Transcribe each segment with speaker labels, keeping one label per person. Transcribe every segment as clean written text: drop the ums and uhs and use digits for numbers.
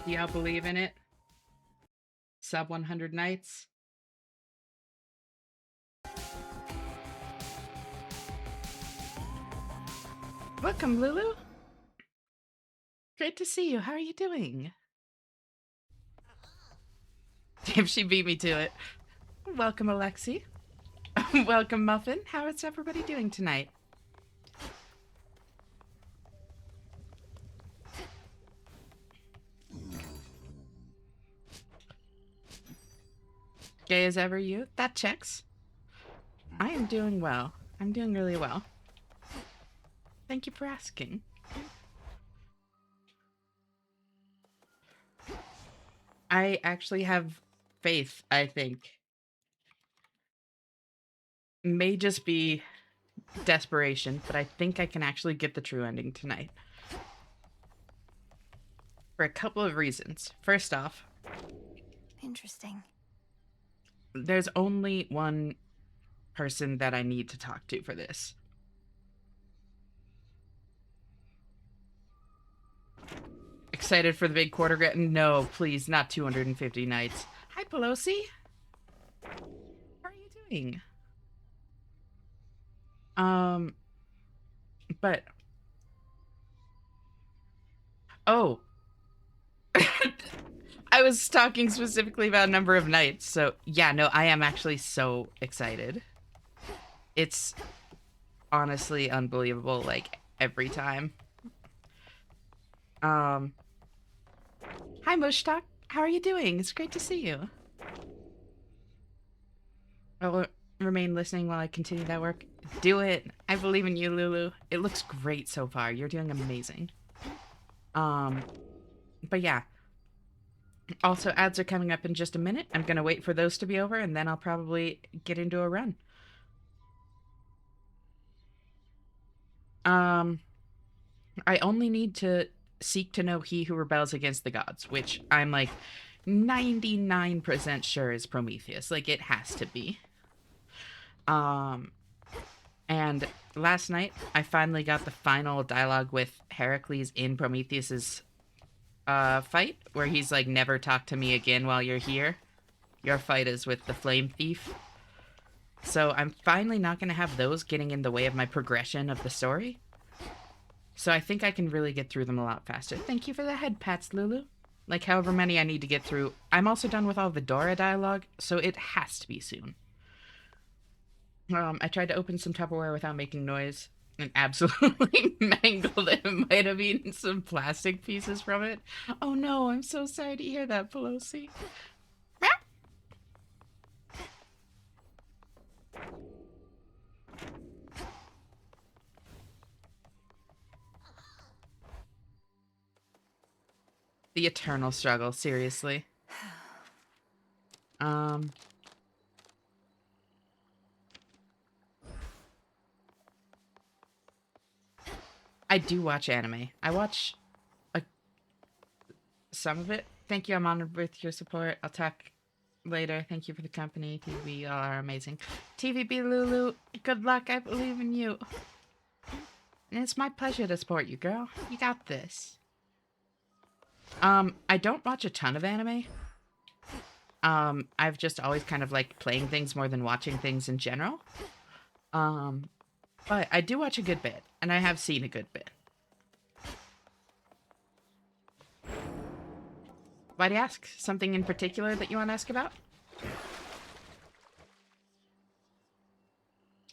Speaker 1: Do y'all believe in it? Sub 100 nights? Welcome, Lulu. Great to see you. How are you doing? Damn, she beat me to it. Welcome, Alexi. Welcome, Muffin. How is everybody doing tonight? Gay as ever, you? That checks. I am doing well. I'm doing really well. Thank you for asking. I actually have faith, I think. May just be desperation, but I think I can actually get the true ending tonight. For a couple of reasons. First off,
Speaker 2: Interesting.
Speaker 1: there's only one person that I need to talk to for this. Excited for the big quarter? No, please, not 250 nights. Hi, Pelosi. How are you doing? But oh, I was talking specifically about number of nights. So yeah, no, I am actually so excited. It's honestly unbelievable. Like every time. Hi, Mushtak. How are you doing? It's great to see you. I'll remain listening while I continue that work. Do it. I believe in you, Lulu. It looks great so far. You're doing amazing. But yeah. Also, ads are coming up in just a minute. I'm gonna wait for those to be over, and then I'll probably get into a run. I only need to seek to know he who rebels against the gods, which I'm like 99% sure is Prometheus. Like, it has to be. And last night, I finally got the final dialogue with Heracles in Prometheus's fight, where he's like, never talk to me again while you're here. Your fight is with the Flame Thief. So I'm finally not going to have those getting in the way of my progression of the story. So I think I can really get through them a lot faster. Thank you for the head pats, Lulu. Like however many I need to get through. I'm also done with all the Dora dialogue, so it has to be soon. I tried to open some Tupperware without making noise and absolutely mangled it. Might have eaten some plastic pieces from it. Oh no, I'm so sorry to hear that, Pelosi. The eternal struggle, seriously. I do watch anime. I watch some of it. Thank you. I'm honored with your support. I'll talk later. Thank you for the company. TV, y'all are amazing. TVB Lulu, good luck. I believe in you. And it's my pleasure to support you, girl. You got this. I don't watch a ton of anime. I've just always kind of liked playing things more than watching things in general. But I do watch a good bit, and I have seen a good bit. Why do you ask? Something in particular that you want to ask about?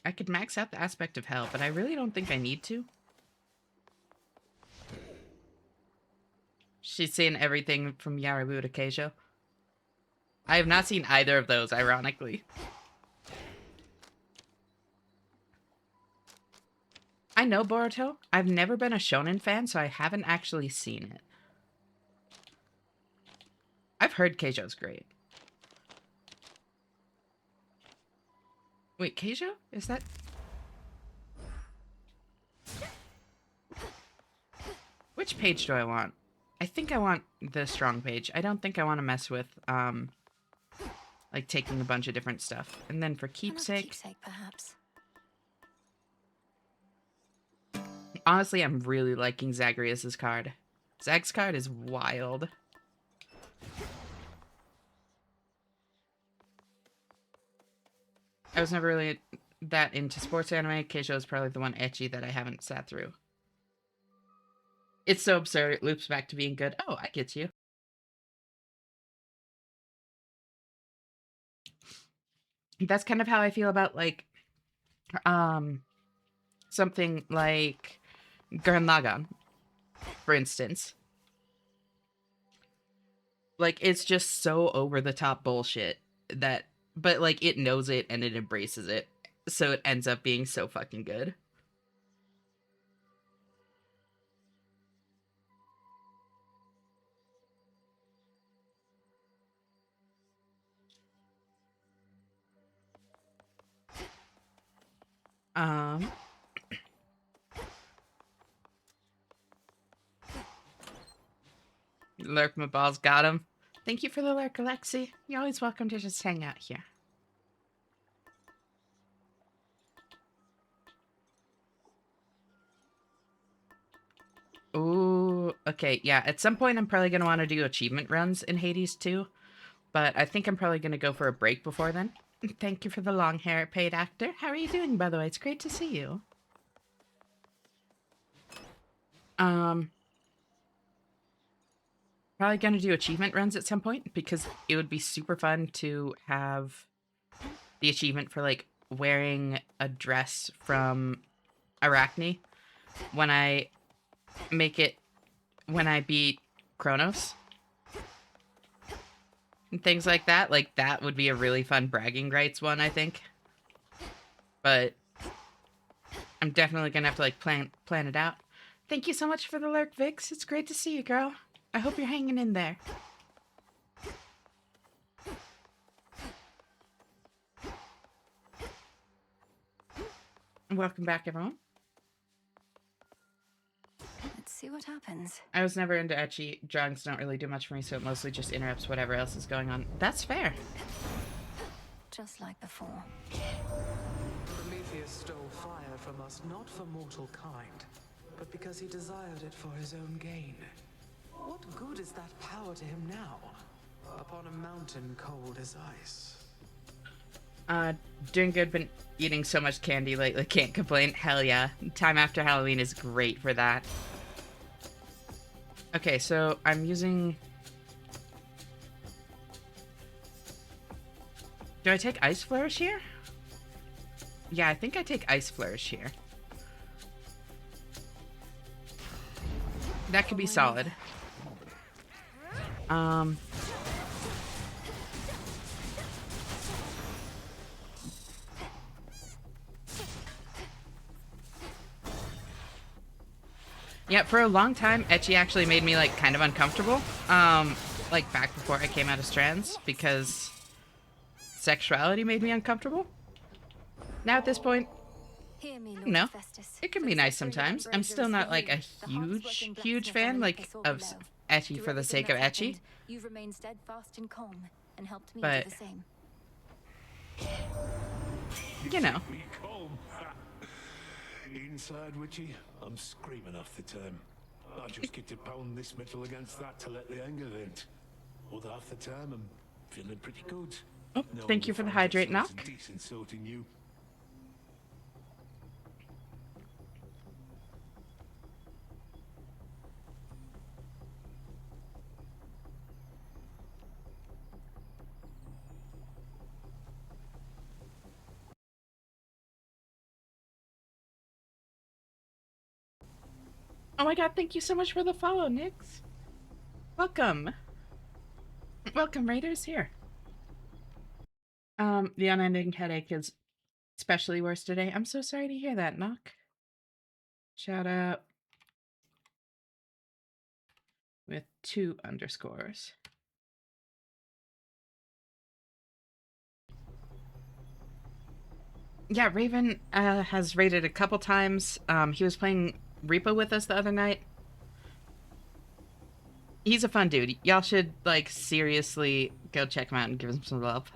Speaker 1: I could max out the aspect of hell, but I really don't think I need to. She's seen everything from Yarabu to Keijo. I have not seen either of those, ironically. I know Boruto. I've never been a shonen fan, so I haven't actually seen it. I've heard Keijo's great. Wait, Keijo? Is that... Which page do I want? I think I want the strong page. I don't think I want to mess with, like, taking a bunch of different stuff. And then for keepsake...
Speaker 2: Perhaps.
Speaker 1: Honestly, I'm really liking Zagreus's card. Zag's card is wild. I was never really that into sports anime. Keijo is probably the one ecchi that I haven't sat through. It's so absurd, it loops back to being good. Oh, I get you. That's kind of how I feel about, like, something like Gurren Lagann, for instance. Like, it's just so over the top bullshit that, but like, it knows it and it embraces it. So it ends up being so fucking good. Um, Lurk my balls got him. Thank you for the lurk, Alexi. You're always welcome to just hang out here. Ooh, okay, yeah. At some point, I'm probably going to want to do achievement runs in Hades too. But I think I'm probably going to go for a break before then. Thank you for the long hair, paid actor. How are you doing, by the way? It's great to see you. Probably going to do achievement runs at some point because it would be super fun to have the achievement for, like, wearing a dress from Arachne when I beat Kronos. And things like that. Like, that would be a really fun bragging rights one, I think. But I'm definitely gonna have to, like, plan it out. Thank you so much for the lurk, Vix. It's great to see you, girl. I hope you're hanging in there. Welcome back, everyone.
Speaker 2: Let's see what happens.
Speaker 1: I was never into ecchi. Drawings don't really do much for me, so it mostly just interrupts whatever else is going on. That's fair.
Speaker 2: Just like before.
Speaker 3: Prometheus stole fire from us not for mortal kind, but because he desired it for his own gain. What good is that power to him now, upon a mountain cold as ice?
Speaker 1: Doing good, been eating so much candy lately, can't complain. Hell yeah. Time after Halloween is great for that. Okay, so I'm using... Do I take Ice Flourish here? Yeah, I think I take Ice Flourish here. That could be solid. Yeah, for a long time, ecchi actually made me, like, kind of uncomfortable. Like, back before I came out as trans, because sexuality made me uncomfortable. Now at this point, no, it can be nice sometimes. I'm still not, like, a huge fan, like, of ecchi for the sake of ecchi.
Speaker 2: You've remained steadfast and calm and helped me
Speaker 1: But
Speaker 2: do the same.
Speaker 1: you know.
Speaker 4: Me calm. Inside, Witchy, I'm screaming off the time. I just get to pound this metal against that to let the anger vent. Other half the time, I'm feeling pretty good.
Speaker 1: Oh, thank you for the hydrate knock.
Speaker 4: Decent sort in you.
Speaker 1: Oh my god, thank you so much for the follow, Nix. Welcome. Welcome, Raiders, here. The unending headache is especially worse today. I'm so sorry to hear that, Knock. Shout out. With 2 underscores. Yeah, Raven has raided a couple times. He was playing Reaper with us the other night. He's a fun dude. Y'all should, like, seriously go check him out and give him some love.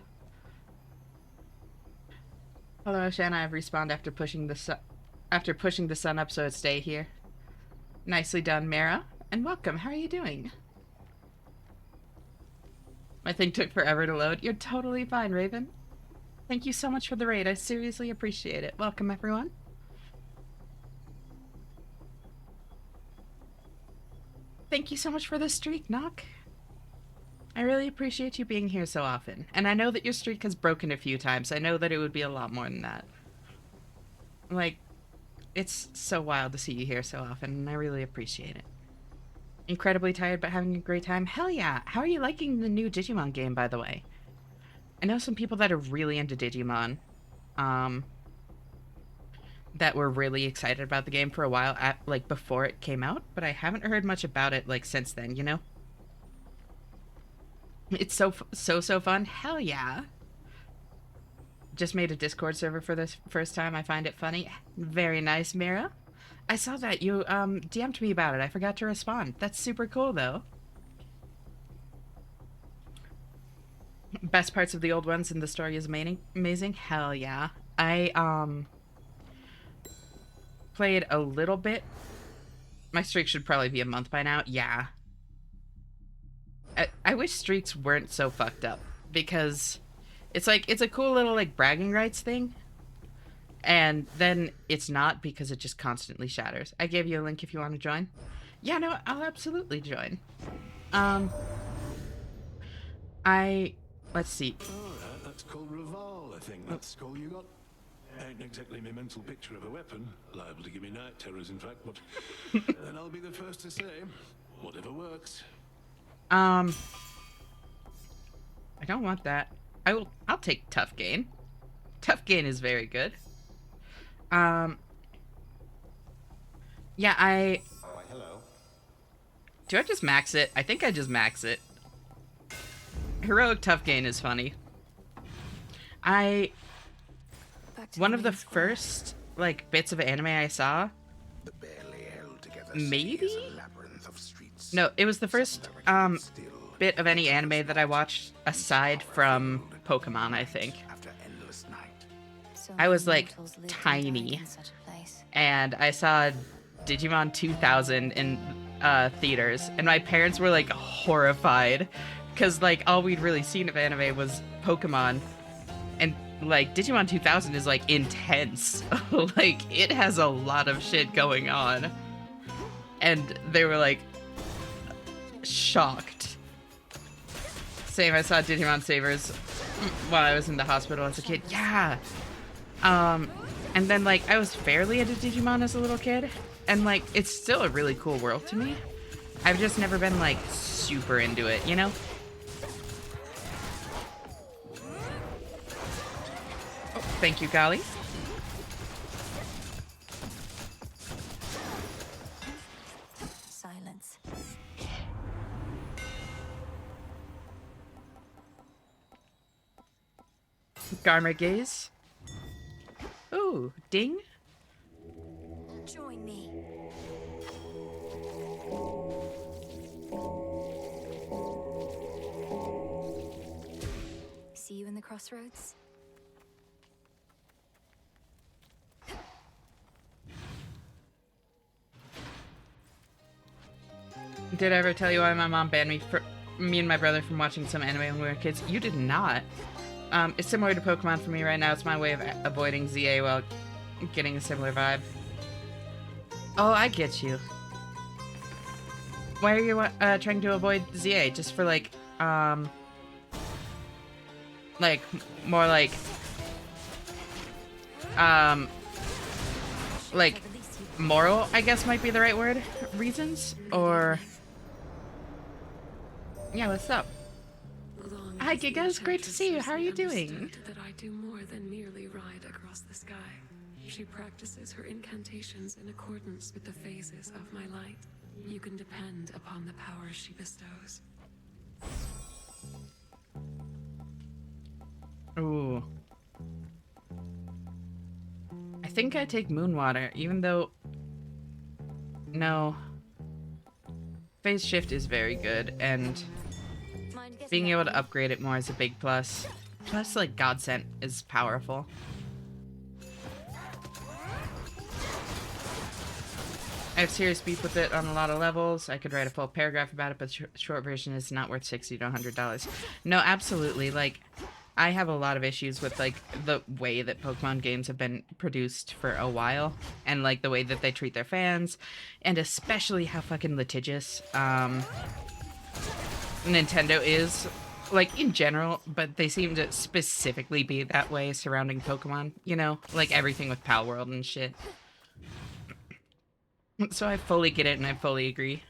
Speaker 1: Hello, Shanna. I've respawned after pushing the sun up so it stay here. Nicely done, Mara. And welcome. How are you doing? My thing took forever to load. You're totally fine, Raven. Thank you so much for the raid. I seriously appreciate it. Welcome, everyone. Thank you so much for the streak, Knock. I really appreciate you being here so often. And I know that your streak has broken a few times. I know that it would be a lot more than that. Like, it's so wild to see you here so often, and I really appreciate it. Incredibly tired but having a great time? Hell yeah! How are you liking the new Digimon game, by the way? I know some people that are really into Digimon, that were really excited about the game for a while, like, before it came out, but I haven't heard much about it, like, since then, you know? It's so fun. Hell yeah. Just made a Discord server for this first time. I find it funny. Very nice, Mira. I saw that. You, DM'd me about it. I forgot to respond. That's super cool, though. Best parts of the old ones and the story is amazing. Hell yeah. I, played a little bit. My streak should probably be a month by now. Yeah. I wish streaks weren't so fucked up, because it's like, it's a cool little, like, bragging rights thing, and then it's not, because it just constantly shatters. I gave you a link if you want to join. Yeah, no, I'll absolutely join. Let's see.
Speaker 4: Alright, that's called Reval, I think. That skull you got. Ain't exactly my mental picture of a weapon. Liable to give me night terrors, in fact, but then I'll be the first to say, whatever works.
Speaker 1: I don't want that. I'll take Tough Gain. Tough Gain is very good. Yeah,
Speaker 5: Hello.
Speaker 1: do I just max it? I think I just max it. Heroic Tough Gain is funny.
Speaker 2: Back to
Speaker 1: One of the
Speaker 2: main square.
Speaker 1: first, like, bits of anime I saw,
Speaker 5: The barely held together
Speaker 1: Maybe?
Speaker 5: city is a labyrinth of streets.
Speaker 1: no, it was the first,
Speaker 5: Still,
Speaker 1: bit of any anime that I watched aside from Pokemon, I think.
Speaker 5: after endless night.
Speaker 2: So
Speaker 1: I was,
Speaker 2: many
Speaker 1: like,
Speaker 2: mortals lived and
Speaker 1: tiny.
Speaker 2: died in such a place.
Speaker 1: And I saw Digimon 2000 in theaters, and my parents were like horrified, because like all we'd really seen of anime was Pokemon, and like Digimon 2000 is like intense. Like it has a lot of shit going on, and they were like shocked. Same, I saw Digimon Savers while I was in the hospital as a kid. Yeah. And then, like, I was fairly into Digimon as a little kid, and, like, it's still a really cool world to me. I've just never been, like, super into it, you know? Oh, thank you, Golly.
Speaker 2: Silence.
Speaker 1: Garmer Gaze. Ooh, ding.
Speaker 2: Join me. See you in the crossroads?
Speaker 1: Did I ever tell you why my mom banned me and my brother from watching some anime when we were kids? You did not. It's similar to Pokemon for me right now. It's my way of avoiding ZA while getting a similar vibe. Oh, I get you. Why are you trying to avoid ZA? Just for like more like moral, I guess might be the right word, reasons? Or yeah, what's up? Hi, Gigas. Great to see you. How are you doing?
Speaker 6: That I do more than merely ride across the sky. She practices her incantations in accordance with the phases of my light. You can depend upon the power she bestows.
Speaker 1: Ooh. I think I take Moonwater, even though... No. Phase Shift is very good, and
Speaker 2: Mind getting
Speaker 1: being
Speaker 2: that
Speaker 1: able to
Speaker 2: one?
Speaker 1: upgrade it more is a big plus. Plus, like, Godsent is powerful. I have serious beef with it on a lot of levels. I could write a full paragraph about it, but the short version is not worth $60 to $100. No, absolutely. Like, I have a lot of issues with like the way that Pokemon games have been produced for a while, and like the way that they treat their fans, and especially how fucking litigious Nintendo is, like in general, but they seem to specifically be that way surrounding Pokemon, you know, like everything with Pal World and shit. So I fully get it and I fully agree.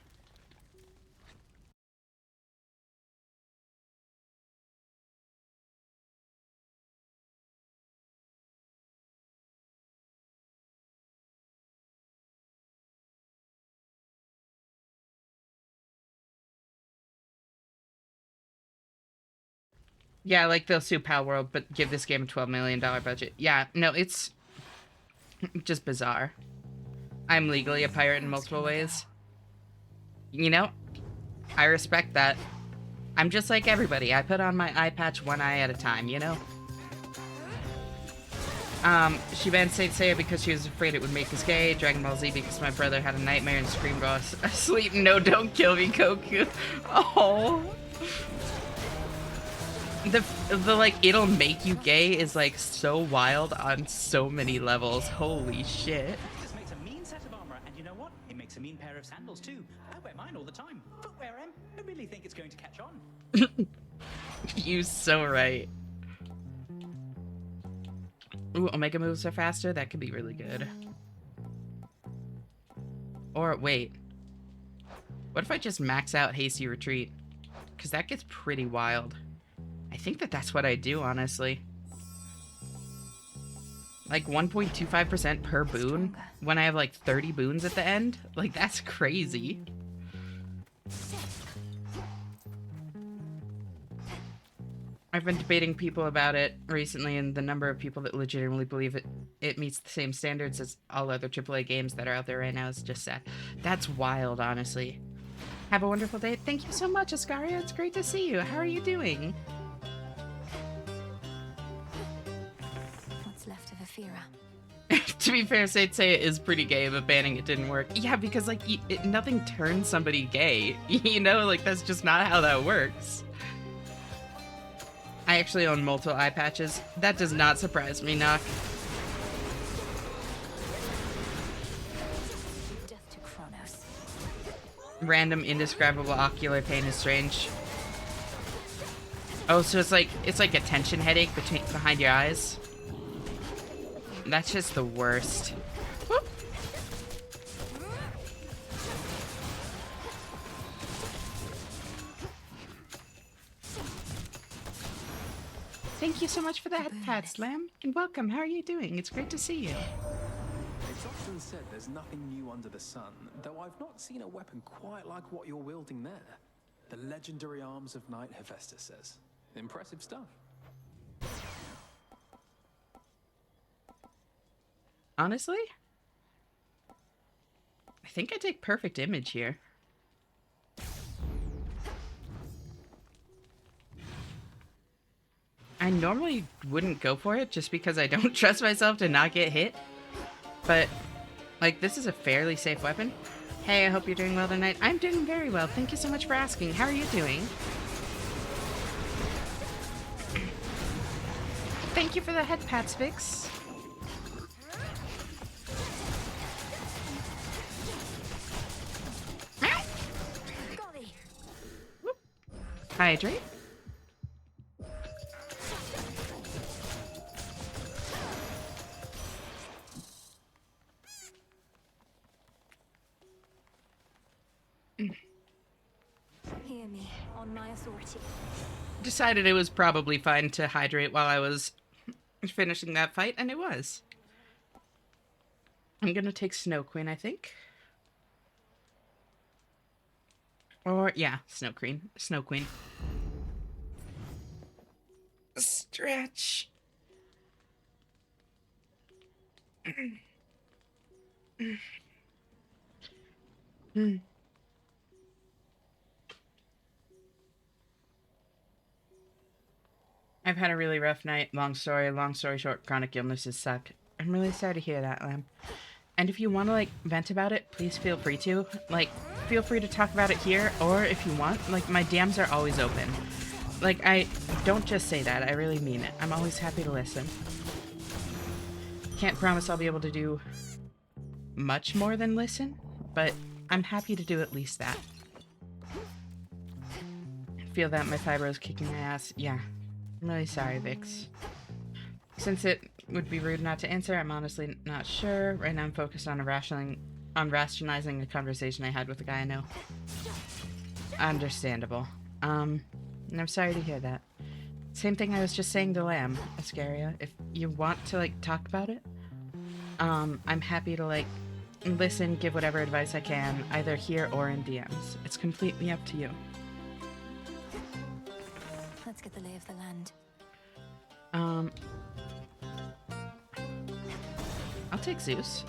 Speaker 1: Yeah, like they'll sue Pal World, but give this game a $12 million budget. Yeah, no, it's just bizarre. I'm legally a pirate in multiple ways. You know, I respect that. I'm just like everybody. I put on my eye patch one eye at a time, you know? She banned Saint Seiya because she was afraid it would make us gay. Dragon Ball Z because my brother had a nightmare and screamed while asleep. No, don't kill me, Goku. Oh. The like, it'll make you gay is like so wild on so many levels. Holy shit.
Speaker 7: This makes a mean set of armor, and you know what? It makes a mean pair of sandals too. I wear mine all the time. Footwear, Em. I really think it's going to catch on.
Speaker 1: You so right. Ooh, Omega moves are faster? That could be really good. Or, wait. What if I just max out Hasty Retreat? Because that gets pretty wild. I think that that's what I do, honestly. Like 1.25% per boon when I have like 30 boons at the end? Like, that's crazy. I've been debating people about it recently, and the number of people that legitimately believe it meets the same standards as all other AAA games that are out there right now is just sad. That's wild, honestly. Have a wonderful day. Thank you so much, Ascaria. It's great to see you. How are you doing?
Speaker 2: What's left of Aphira?
Speaker 1: To be fair, Saint Seiya is pretty gay, but banning it didn't work. Yeah, because, like, nothing turns somebody gay. You know, like, that's just not how that works. I actually own multiple eye patches. That does not surprise me, Nock.
Speaker 2: Death to Kronos.
Speaker 1: Random indescribable ocular pain is strange. Oh, so it's like a tension headache behind your eyes. That's just the worst. Whoop. Thank you so much for the head pat, Slam, and welcome. How are you doing? It's great to see you.
Speaker 8: It's often said there's nothing new under the sun, though I've not seen a weapon quite like what you're wielding there. The legendary arms of Night, Hephaestus says. Impressive stuff.
Speaker 1: Honestly, I think I take perfect image here. I normally wouldn't go for it just because I don't trust myself to not get hit. But, like, this is a fairly safe weapon. Hey, I hope you're doing well tonight. I'm doing very well. Thank you so much for asking. How are you doing? Thank you for the head pats, Vix.
Speaker 2: Golly!
Speaker 1: Hydrate.
Speaker 2: Hear me, on my authority.
Speaker 1: Decided it was probably fine to hydrate while I was finishing that fight, and it was. I'm gonna take Snow Queen, I think. Or, yeah, Snow Queen. Snow Queen. Stretch. I've had a really rough night. Long story short, chronic illnesses suck. I'm really sorry to hear that, Lamb. And if you want to, like, vent about it, please feel free to. Like, feel free to talk about it here, or if you want, like, my DMs are always open. Like, I don't just say that. I really mean it. I'm always happy to listen. Can't promise I'll be able to do much more than listen, but I'm happy to do at least that. Feel that my fibro's kicking my ass. Yeah. I'm really sorry, Vix. Since it would be rude not to answer, I'm honestly not sure. Right now I'm focused on rationalizing a conversation I had with a guy I know. Understandable. And I'm sorry to hear that. Same thing I was just saying to Lamb, Ascaria. If you want to, like, talk about it, I'm happy to, like, listen, give whatever advice I can, either here or in DMs. It's completely up to you.
Speaker 2: Let's get the lay of the land.
Speaker 1: I'll take Zeus.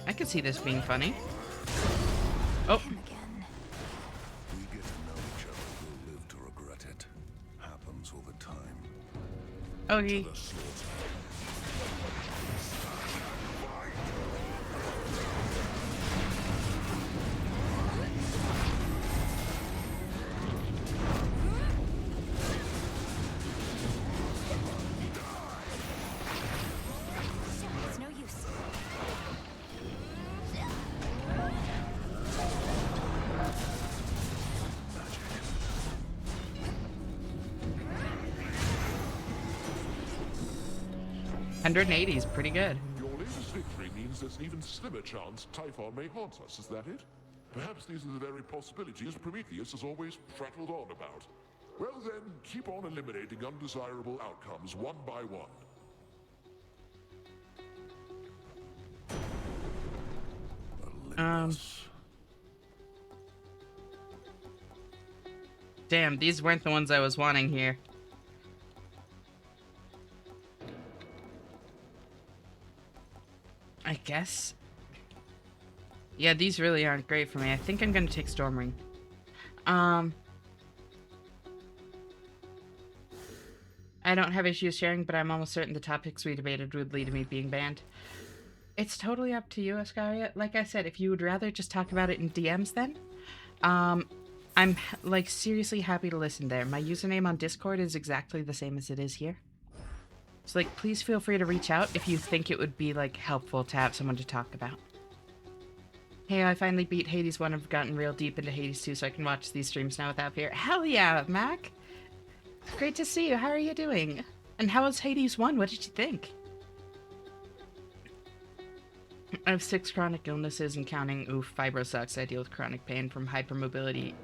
Speaker 1: I could see this being funny. Oh.
Speaker 2: Him again.
Speaker 4: We get to know each other, we'll live to regret it. Happens all the time.
Speaker 1: Okay.
Speaker 4: The slaughter.
Speaker 2: It's no use.
Speaker 1: 180 is pretty good.
Speaker 9: Your latest victory means there's an even slimmer chance Typhon may haunt us, is that it? Perhaps these are the very possibilities Prometheus has always prattled on about. Well then, keep on eliminating undesirable outcomes one by one.
Speaker 1: Damn, these weren't the ones I was wanting here. I guess. Yeah, these really aren't great for me. I think I'm gonna take Stormring. I don't have issues sharing, but I'm almost certain the topics we debated would lead to me being banned. It's totally up to you, Ascaria. Like I said, if you would rather just talk about it in DMs then, I'm, like, seriously happy to listen there. My username on Discord is exactly the same as it is here. So, like, please feel free to reach out if you think it would be, like, helpful to have someone to talk about. Hey, I finally beat Hades 1. I've gotten real deep into Hades 2, so I can watch these streams now without fear. Hell yeah, Mac! Great to see you. How are you doing? And how was Hades 1? What did you think? I have 6 chronic illnesses and counting. Oof, fibro sucks. I deal with chronic pain from hypermobility.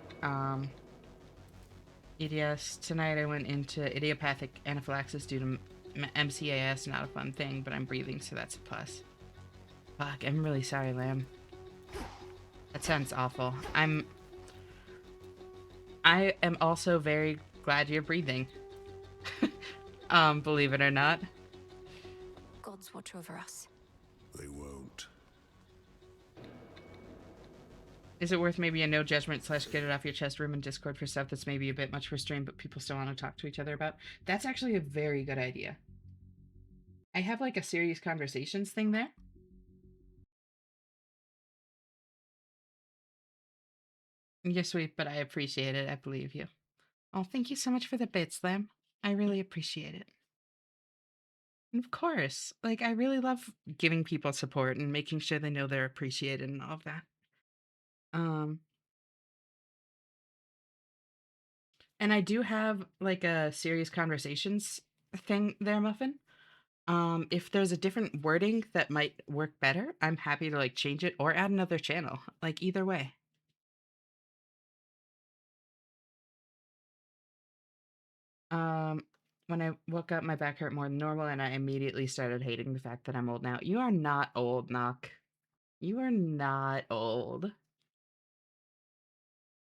Speaker 1: EDS. Tonight I went into idiopathic anaphylaxis due to MCAS. Not a fun thing, but I'm breathing, so that's a plus. Fuck, I'm really sorry, Lamb. That sounds awful. I am also very glad you're breathing. Believe it or not.
Speaker 2: Gods watch over us.
Speaker 4: They won't.
Speaker 1: Is it worth maybe a no judgment / get it off your chest room in Discord for stuff that's maybe a bit much for stream, but people still want to talk to each other about? That's actually a very good idea. I have like a serious conversations thing there. You're sweet, but I appreciate it. I believe you. Oh, thank you so much for the bits, Lamb. I really appreciate it. And of course, like, I really love giving people support and making sure they know they're appreciated and all of that. And I do have like a serious conversations thing there, Muffin. If there's a different wording that might work better, I'm happy to like change it or add another channel. Like either way. When I woke up, my back hurt more than normal, and I immediately started hating the fact that I'm old now. You are not old, Knock. You are not old.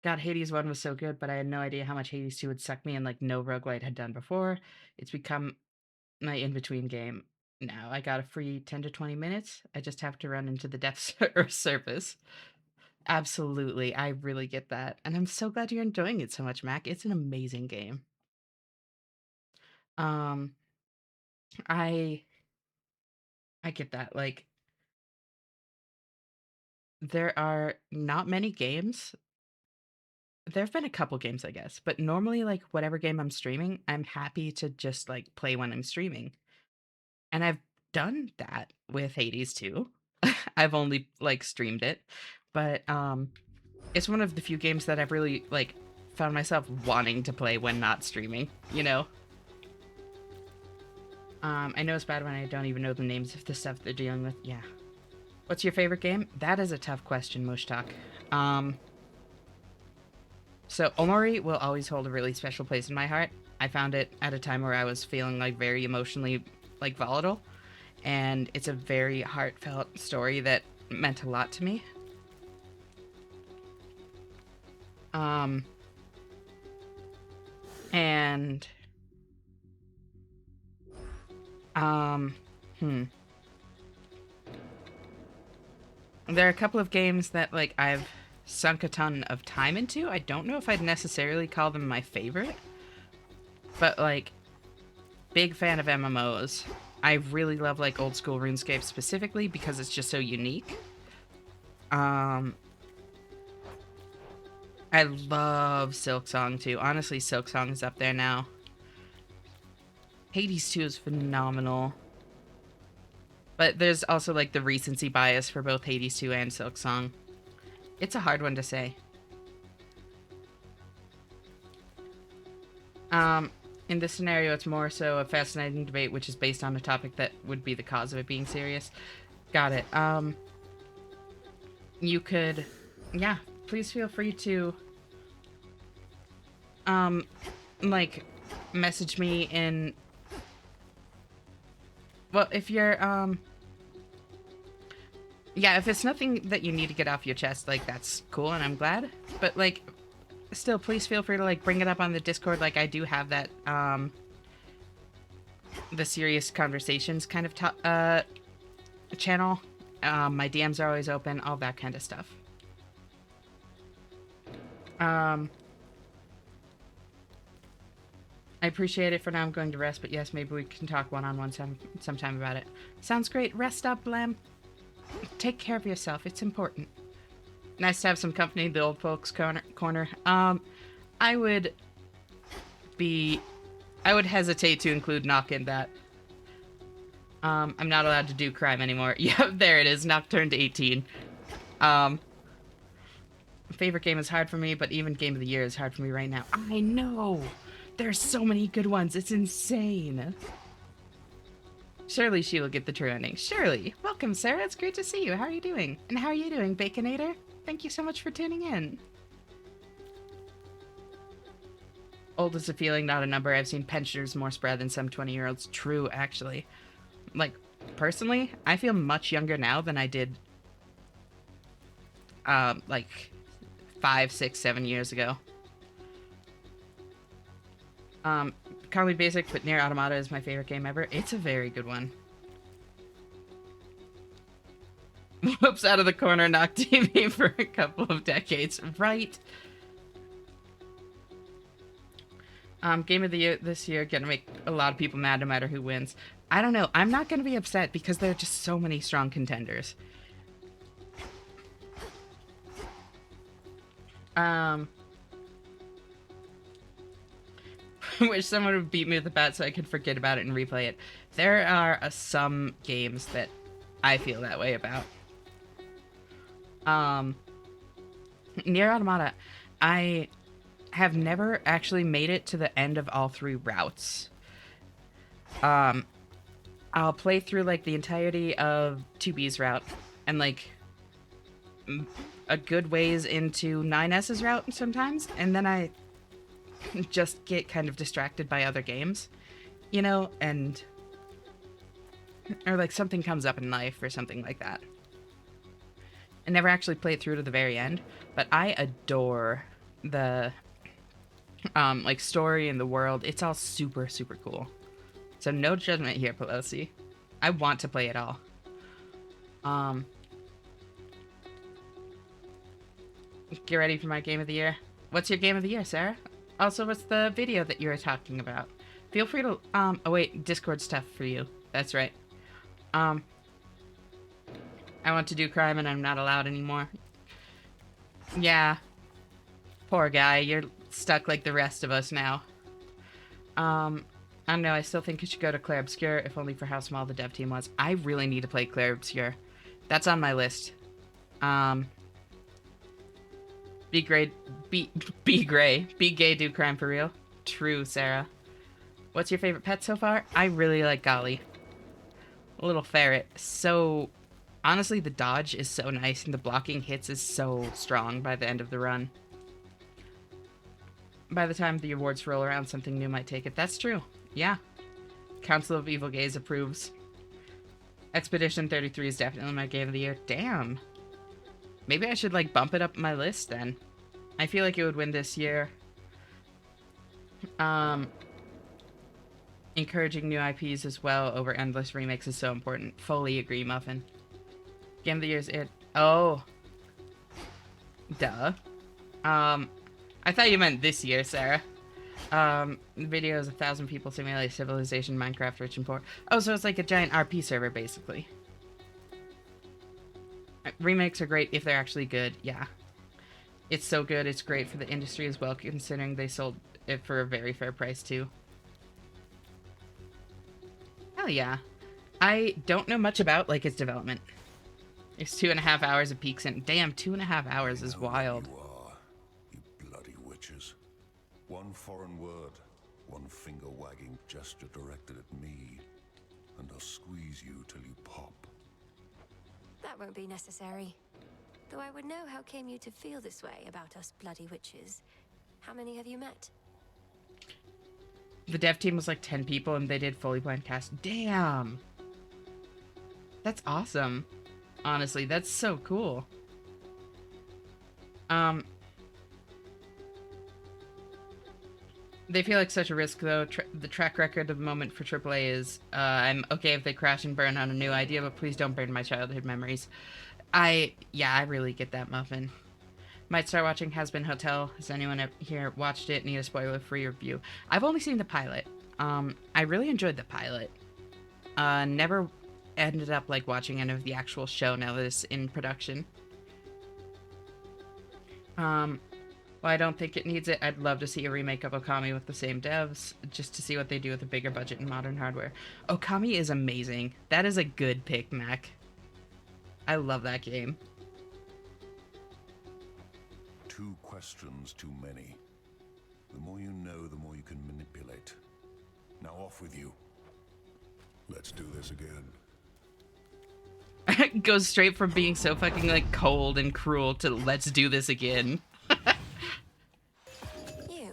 Speaker 1: God, Hades 1 was so good, but I had no idea how much Hades 2 would suck me, and like no roguelite had done before. It's become my in-between game now. I got a free 10 to 20 minutes. I just have to run into the depths or surface. Absolutely. I really get that. And I'm so glad you're enjoying it so much, Mac. It's an amazing game. I get that. Like, there are not many games there have been a couple games, I guess, but normally, like, whatever game I'm streaming, I'm happy to just, like, play when I'm streaming. And I've done that with Hades too. I've only, like, streamed it, but, it's one of the few games that I've really, like, found myself wanting to play when not streaming, you know? I know it's bad when I don't even know the names of the stuff they're dealing with. Yeah. What's your favorite game? That is a tough question, Mushtak. So Omori will always hold a really special place in my heart. I found it at a time where I was feeling like very emotionally like volatile, and it's a very heartfelt story that meant a lot to me. And there are a couple of games that like I've sunk a ton of time into. I don't know if I'd necessarily call them my favorite, but like big fan of MMOs. I really love like old school RuneScape specifically because it's just so unique. I love Silksong too. Honestly, Silksong is up there now. Hades 2 is phenomenal. But there's also like the recency bias for both Hades 2 and Silksong. It's a hard one to say. In this scenario, it's more so a fascinating debate, which is based on a topic that would be the cause of it being serious. Got it. You could, yeah, please feel free to, like, message me in, well, if you're, yeah, if it's nothing that you need to get off your chest, like, that's cool, and I'm glad, but, like, still, please feel free to, like, bring it up on the Discord. Like, I do have that, the serious conversations kind of channel. My DMs are always open, all that kind of stuff. I appreciate it. For now, I'm going to rest, but yes, maybe we can talk one-on-one sometime about it. Sounds great. Rest up, Blam. Take care of yourself. It's important. Nice to have some company in the old folks corner. I would hesitate to include Nock in that. I'm not allowed to do crime anymore. Yep, there it is. Nock turned 18. Favorite game is hard for me, but even game of the year is hard for me right now. I know! There's so many good ones. It's insane. Surely she will get the true ending. Surely. Welcome, Sarah. It's great to see you. How are you doing? And how are you doing, Baconator? Thank you so much for tuning in. Old is a feeling, not a number. I've seen pensioners more spread than some 20-year-olds. True, actually. Like, personally, I feel much younger now than I did, like, 5, 6, 7 years ago. Call me basic, but Nier Automata is my favorite game ever. It's a very good one. Whoops, out of the corner, Nock TV for a couple of decades. Right. Game of the year this year, gonna make a lot of people mad no matter who wins. I don't know. I'm not gonna be upset because there are just so many strong contenders. Wish someone would beat me with a bat so I could forget about it and replay it. There are some games that I feel that way about. Nier Automata, I have never actually made it to the end of all 3 routes. I'll play through like the entirety of 2B's route and like a good ways into 9S's route sometimes, and then I just get kind of distracted by other games, you know, and or like something comes up in life or something like that. I never actually played through to the very end, but I adore the like story and the world. It's all super, super cool. So no judgment here, Pelosi. I want to play it all. Get ready for my game of the year. What's your game of the year, Sarah? Also, what's the video that you were talking about? Feel free to, oh wait, Discord stuff for you. That's right. I want to do crime and I'm not allowed anymore. Yeah. Poor guy, you're stuck like the rest of us now. I don't know, I still think you should go to Clair Obscur, if only for how small the dev team was. I really need to play Clair Obscur. That's on my list. Be gray, be gay, do crime for real. True, Sarah. What's your favorite pet so far? I really like Golly. A little ferret. So, honestly, the dodge is so nice, and the blocking hits is so strong by the end of the run. By the time the awards roll around, something new might take it. That's true. Yeah. Council of Evil Gaze approves. Expedition 33 is definitely my game of the year. Damn. Maybe I should, like, bump it up my list, then. I feel like it would win this year. Encouraging new IPs as well over endless remakes is so important. Fully agree, Muffin. Game of the year's it. Oh. Duh. I thought you meant this year, Sarah. The video is 1,000 people simulate Civilization, Minecraft, Rich and Poor. Oh, so it's like a giant RP server, basically. Remakes are great if they're actually good, yeah. It's so good, it's great for the industry as well, considering they sold it for a very fair price, too. Hell yeah. I don't know much about, like, its development. It's 2.5 hours of peaks in. Damn, 2.5 hours is wild.
Speaker 4: You bloody witches. One foreign word, one finger-wagging gesture directed at me, and I'll squeeze you till you pop.
Speaker 2: That won't be necessary. Though I would know how came you to feel this way about us bloody witches. How many have you met?
Speaker 1: The dev team was like 10 people and they did fully blind cast. Damn! That's awesome. Honestly, that's so cool. They feel like such a risk, though. The track record of the moment for AAA is, I'm okay if they crash and burn on a new idea, but please don't burn my childhood memories. I really get that, Muffin. Might start watching Has Been Hotel. Has anyone here watched it? Need a spoiler-free review. I've only seen the pilot. I really enjoyed the pilot. Never ended up, like, watching any of the actual show now that it's in production. Well, I don't think it needs it. I'd love to see a remake of Okami with the same devs, just to see what they do with a bigger budget and modern hardware. Okami is amazing. That is a good pick, Mac. I love that game.
Speaker 4: 2 questions too many. The more you know, the more you can manipulate. Now off with you. Let's do this again.
Speaker 1: Goes straight from being so fucking, like, cold and cruel to let's do this again.
Speaker 2: You.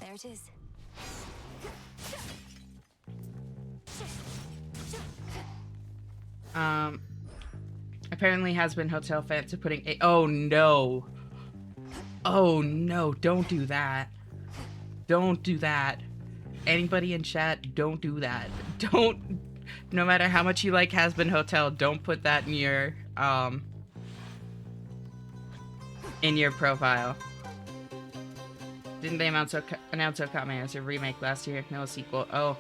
Speaker 2: There it is.
Speaker 1: Apparently Has Been Hotel fans are putting a— oh no. Oh no, don't do that. Don't do that. Anybody in chat, don't do that. Don't, no matter how much you like Has Been Hotel, don't put that in your profile. Didn't they announce Okami as a remake last year? No sequel. Oh.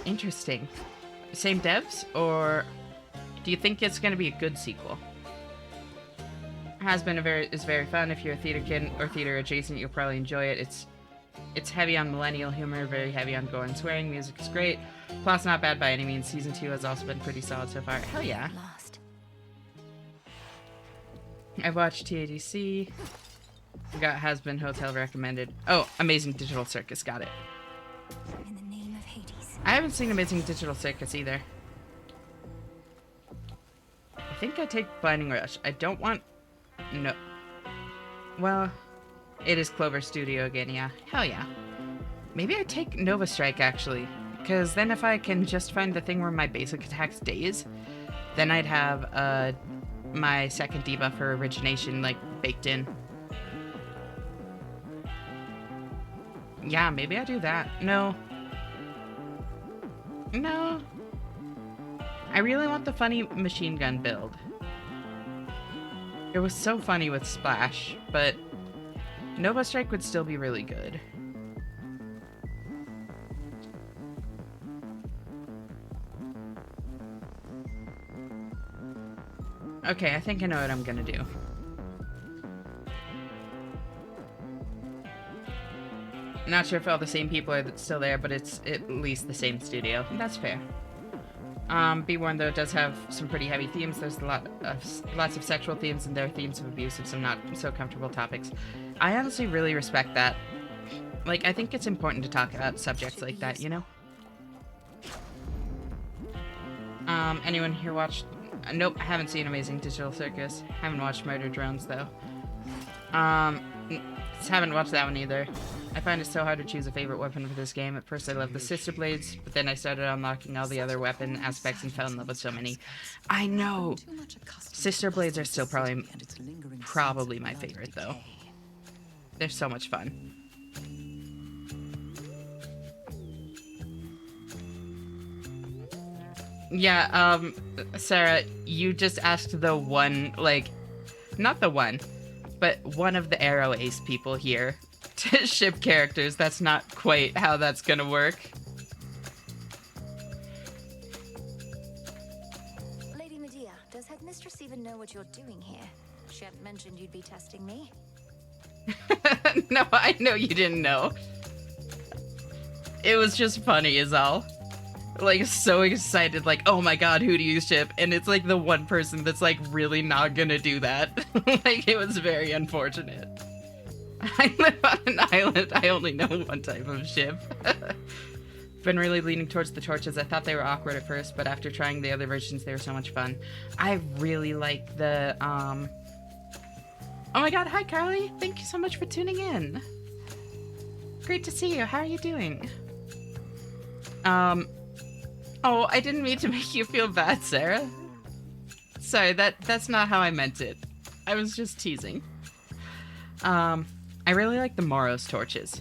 Speaker 1: Interesting. Same devs, or do you think it's going to be a good sequel? Has Been is very fun. If you're a theater kid or theater adjacent, you'll probably enjoy it. It's heavy on millennial humor, very heavy on gore and swearing. Music is great. Plot's not bad by any means. Season 2 has also been pretty solid so far. Hell yeah.
Speaker 2: Last.
Speaker 1: I've watched TADC. Got Has Been Hotel recommended. Oh, Amazing Digital Circus. Got it.
Speaker 2: In the name of Hades.
Speaker 1: I haven't seen Amazing Digital Circus either. I think I take Blinding Rush. I don't want... No. Well, it is Clover Studio again, yeah. Hell yeah. Maybe I take Nova Strike, actually. Because then if I can just find the thing where my basic attacks daze, then I'd have my second debuff for Origination, like, baked in. Yeah, maybe I do that. No. No. I really want the funny machine gun build. It was so funny with Splash, but Nova Strike would still be really good. Okay, I think I know what I'm gonna do. Not sure if all the same people are still there, but it's at least the same studio. That's fair. Be warned though, it does have some pretty heavy themes. There's lots of sexual themes, and there are themes of abuse of some not so comfortable topics. I honestly really respect that. Like, I think it's important to talk about subjects like that, you know? Anyone here watched... Nope, I haven't seen Amazing Digital Circus. Haven't watched Murder Drones, though. Haven't watched that one either. I find it so hard to choose a favorite weapon for this game. At first I loved the Sister Blades, but then I started unlocking all the other weapon aspects and fell in love with so many. I know! Sister Blades are still probably my favorite, though. They're so much fun. Yeah, Sarah, you just asked the one, like, not the one, but one of the Arrow Ace people here to ship characters. That's not quite how that's gonna work.
Speaker 2: Lady Medea, does Headmistress even know what you're doing here? She hadn't mentioned you'd be testing me.
Speaker 1: No, I know you didn't know. It was just funny is all. Like, so excited, like, oh my god, who do you ship? And it's like the one person that's like really not gonna do that. Like, it was very unfortunate. I live on an island, I only know one type of ship. Been really leaning towards the torches. I thought they were awkward at first, but after trying the other versions, they were so much fun. I really like the, Oh my god, hi Carly! Thank you so much for tuning in! Great to see you, how are you doing? Oh, I didn't mean to make you feel bad, Sarah. Sorry, that's not how I meant it. I was just teasing. I really like the Moros torches.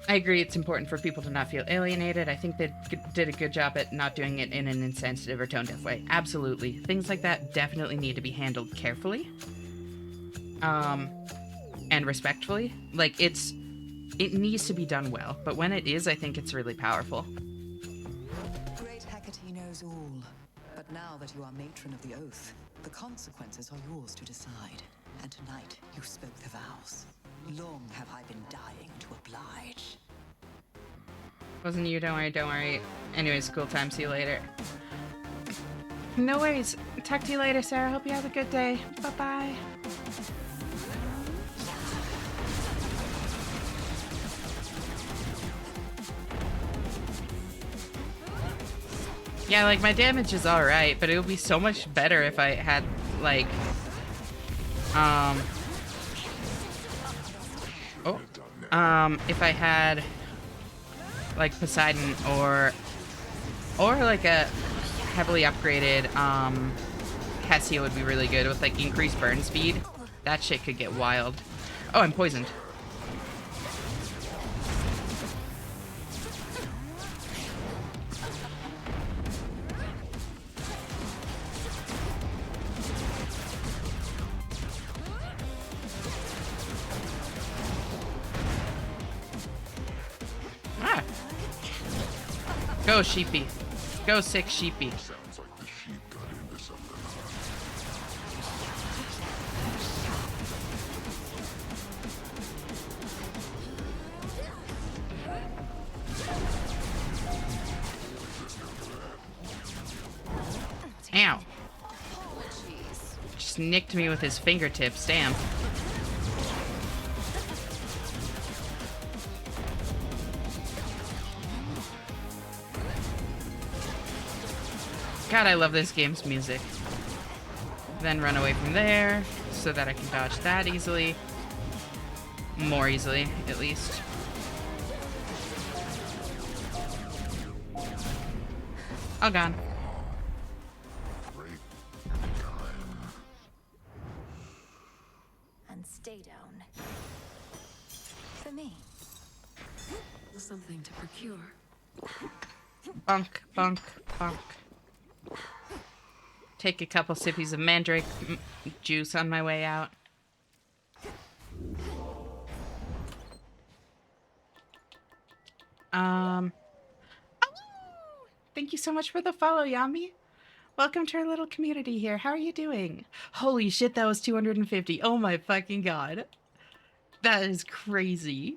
Speaker 1: I agree it's important for people to not feel alienated. I think they did a good job at not doing it in an insensitive or tone-deaf way. Absolutely. Things like that definitely need to be handled carefully. And respectfully. Like, it needs to be done well, but when it is, I think it's really powerful.
Speaker 10: Great Hecate knows all, but now that you are matron of the oath, the consequences are yours to decide. And tonight, you spoke the vows. Long have I been dying to oblige.
Speaker 1: Wasn't you, don't worry, don't worry. Anyways, cool time, see you later. No worries. Talk to you later, Sarah. Hope you have a good day. Bye-bye. Yeah, like, my damage is alright, but it would be so much better if I had, like, if I had, like, Poseidon or like a heavily upgraded, Hessia would be really good with, like, increased burn speed. That shit could get wild. Oh, I'm poisoned. Go, sheepy. Go, sick sheepy.
Speaker 9: Sounds like the sheep got into something.
Speaker 1: Ow. Just nicked me with his fingertips, damn. God, I love this game's music. Then run away from there, so that I can dodge that easily. More easily, at least. All gone.
Speaker 2: And stay down. For me.
Speaker 6: Something to procure.
Speaker 1: Bunk, bunk, bunk. Take a couple sippies of mandrake juice on my way out. Oh, thank you so much for the follow, Yami. Welcome to our little community here. How are you doing? Holy shit, that was 250. Oh my fucking god. That is crazy.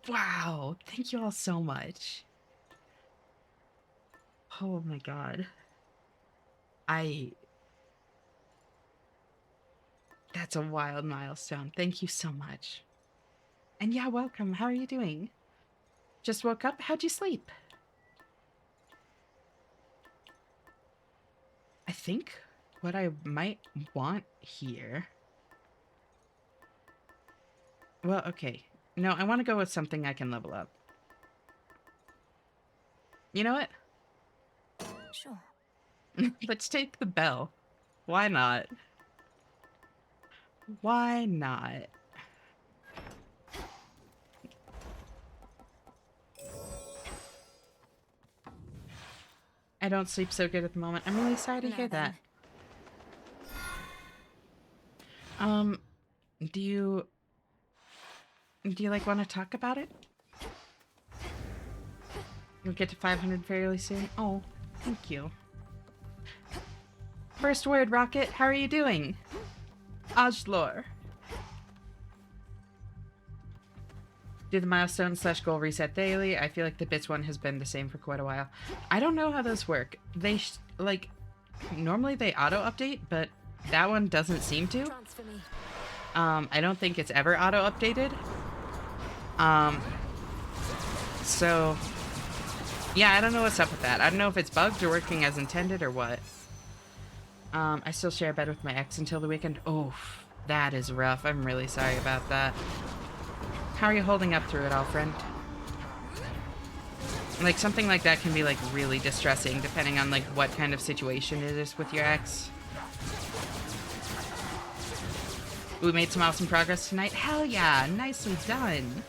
Speaker 1: Wow. Thank you all so much. Oh my god. That's a wild milestone. Thank you so much. And yeah, welcome. How are you doing? Just woke up? How'd you sleep? I think what I might want here... Well, okay. No, I want to go with something I can level up. You know what?
Speaker 2: Sure.
Speaker 1: Let's take the bell. Why not? Why not? I don't sleep so good at the moment. I'm really sorry to hear that. Do you like want to talk about it? You'll get to 500 fairly soon. Oh, thank you. First word, Rocket. How are you doing? Ajlor. Do the milestone / goal reset daily? I feel like the bits one has been the same for quite a while. I don't know how those work. They like normally they auto update, but that one doesn't seem to. I don't think it's ever auto updated. So yeah, I don't know what's up with that. I don't know if it's bugged or working as intended or what. I still share a bed with my ex until the weekend. Oh, that is rough. I'm really sorry about that. How are you holding up through it all, friend? Like, something like that can be, like, really distressing, depending on, like, what kind of situation it is with your ex. We made some awesome progress tonight. Hell yeah! Nicely done!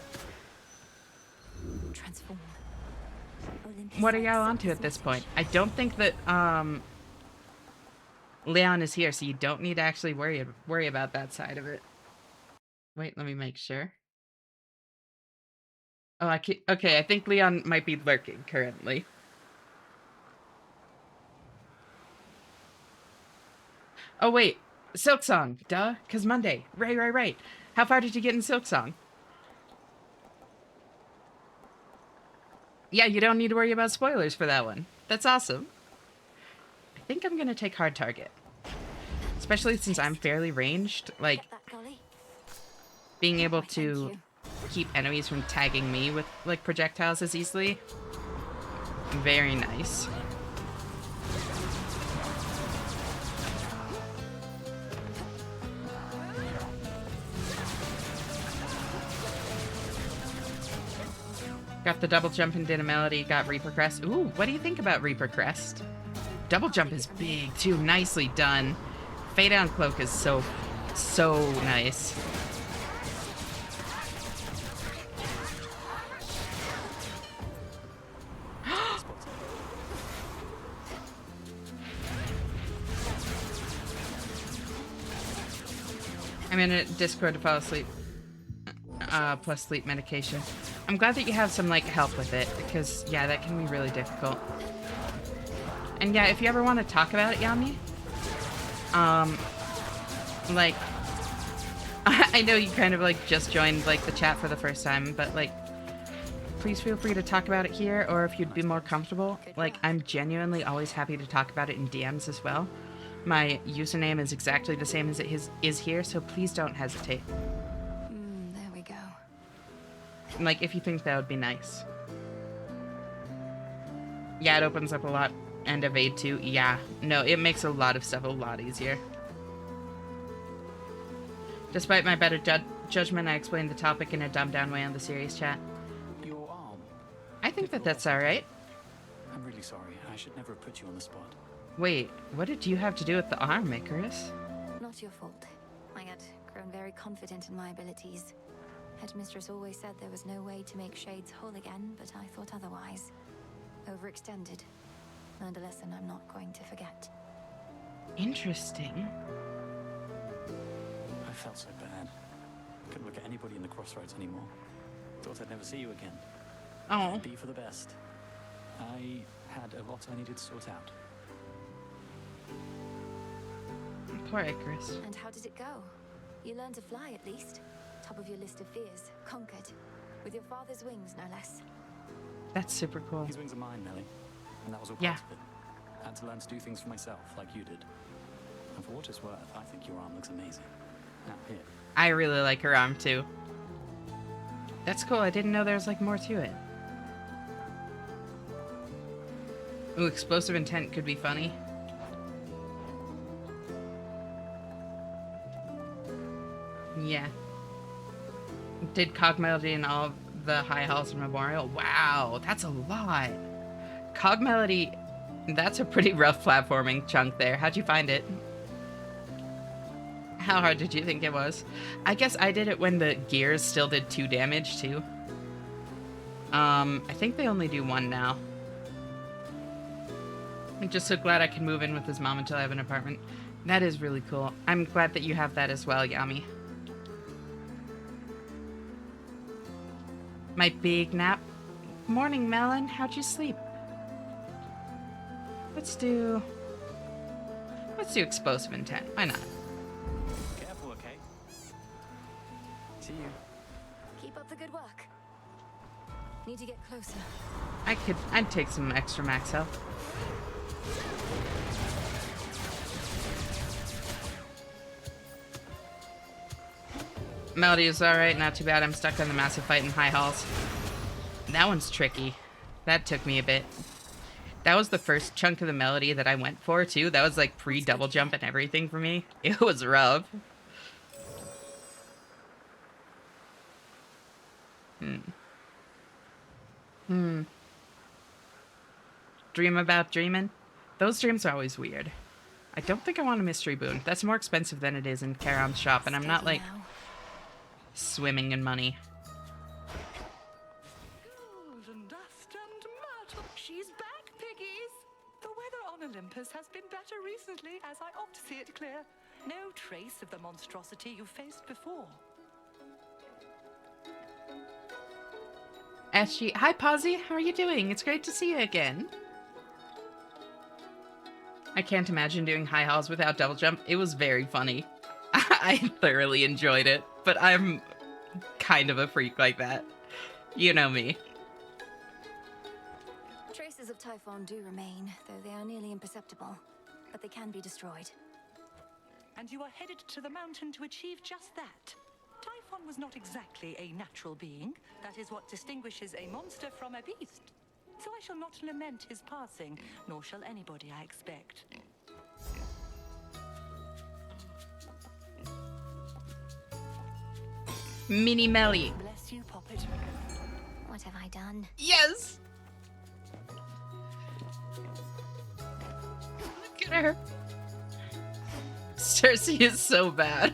Speaker 2: Transform.
Speaker 1: What are y'all onto at this point? I don't think that, Leon is here, so you don't need to actually worry about that side of it. Wait, let me make sure. Oh, okay, I think Leon might be lurking currently. Oh, wait. Silksong. Duh. 'Cause Monday. Right. How far did you get in Silksong? Yeah, you don't need to worry about spoilers for that one. That's awesome. I think I'm gonna take Hard Target. Especially since I'm fairly ranged. Like, being able to keep enemies from tagging me with, like, projectiles as easily. Very nice. Got the double jump and did a melody, got Reaper Crest. Ooh, what do you think about Reaper Crest? Double jump is big, too. Nicely done. Fade Down Cloak is so nice. I'm in a Discord to fall asleep. Plus sleep medication. I'm glad that you have some, like, help with it, because, yeah, that can be really difficult. And yeah, if you ever want to talk about it, Yami, like, I know you kind of, like, just joined, like, the chat for the first time, but, like, please feel free to talk about it here, or if you'd be more comfortable, like, I'm genuinely always happy to talk about it in DMs as well. My username is exactly the same as it is here, so please don't hesitate.
Speaker 2: There we go.
Speaker 1: Like, if you think that would be nice. Yeah, it opens up a lot. And evade too. Yeah. No, it makes a lot of stuff a lot easier. Despite my better judgment, I explained the topic in a dumbed-down way on the serious chat.
Speaker 7: Your arm.
Speaker 1: I think that that's alright.
Speaker 7: I'm really sorry. I should never have put you on the spot.
Speaker 1: Wait, what did you have to do with the arm, Icarus?
Speaker 2: Not your fault. I had grown very confident in my abilities. Headmistress always said there was no way to make Shades whole again, but I thought otherwise. Overextended. Learned a lesson I'm not going to forget.
Speaker 1: Interesting.
Speaker 7: I felt so bad. Couldn't look at anybody in the crossroads anymore. Thought I'd never see you again.
Speaker 1: Oh,
Speaker 7: Be for the best. I had a lot I needed to sort out.
Speaker 1: poor Icarus.
Speaker 2: And how did it go? You learned to fly at least. Top of your list of fears. Conquered. With your father's wings, no less.
Speaker 1: That's super cool.
Speaker 7: These wings are mine, Melly. And that was all
Speaker 1: Yeah.
Speaker 7: part of it. I had to learn to do things for myself, like you did. And for what it's worth, I think your arm looks amazing. Now, here.
Speaker 1: I really like her arm too. That's cool. I didn't know there was like more to it. Ooh, explosive intent could be funny. Yeah. Did Cog Melody and all of the High Halls Memorial? Wow, that's a lot. Cog Melody, that's a pretty rough platforming chunk there. How'd you find it? How hard did you think it was? I guess I did it when the gears still did 2 damage too. I think they only do 1 now. I'm just so glad I can move in with his mom until I have an apartment. That is really cool. I'm glad that you have that as well, Yami. My big nap. Morning, Melon. How'd you sleep? Let's do explosive intent. Why not?
Speaker 7: Careful, okay? See you.
Speaker 2: Keep up the good work. Need to get closer.
Speaker 1: I'd take some extra max health. Melody is alright, not too bad. I'm stuck on the massive fight in High Halls. That one's tricky. That took me a bit. That was the first chunk of the Melody that I went for, too. That was like pre-double jump and everything for me. It was rough. Dream about dreaming? Those dreams are always weird. I don't think I want a mystery boon. That's more expensive than it is in Charon's shop, and I'm not, like, swimming in money.
Speaker 10: Golden dust and myrtle. She's back, piggies! The weather on Olympus has been better recently, as I oft see it clear. No trace of the monstrosity you faced before.
Speaker 1: SG, hi Posy, how are you doing? It's great to see you again. I can't imagine doing High Halls without double jump. It was very funny. I thoroughly enjoyed it, but I'm kind of a freak like that. You know me.
Speaker 2: Traces of Typhon do remain, though they are nearly imperceptible. But they can be destroyed.
Speaker 10: And you are headed to the mountain to achieve just that. Typhon was not exactly a natural being. That is what distinguishes a monster from a beast. So I shall not lament his passing, nor shall anybody, I expect.
Speaker 1: Mini Melly.
Speaker 10: Bless you, Poppet.
Speaker 2: What have I done?
Speaker 1: Yes! Look at her. Cersei is so bad.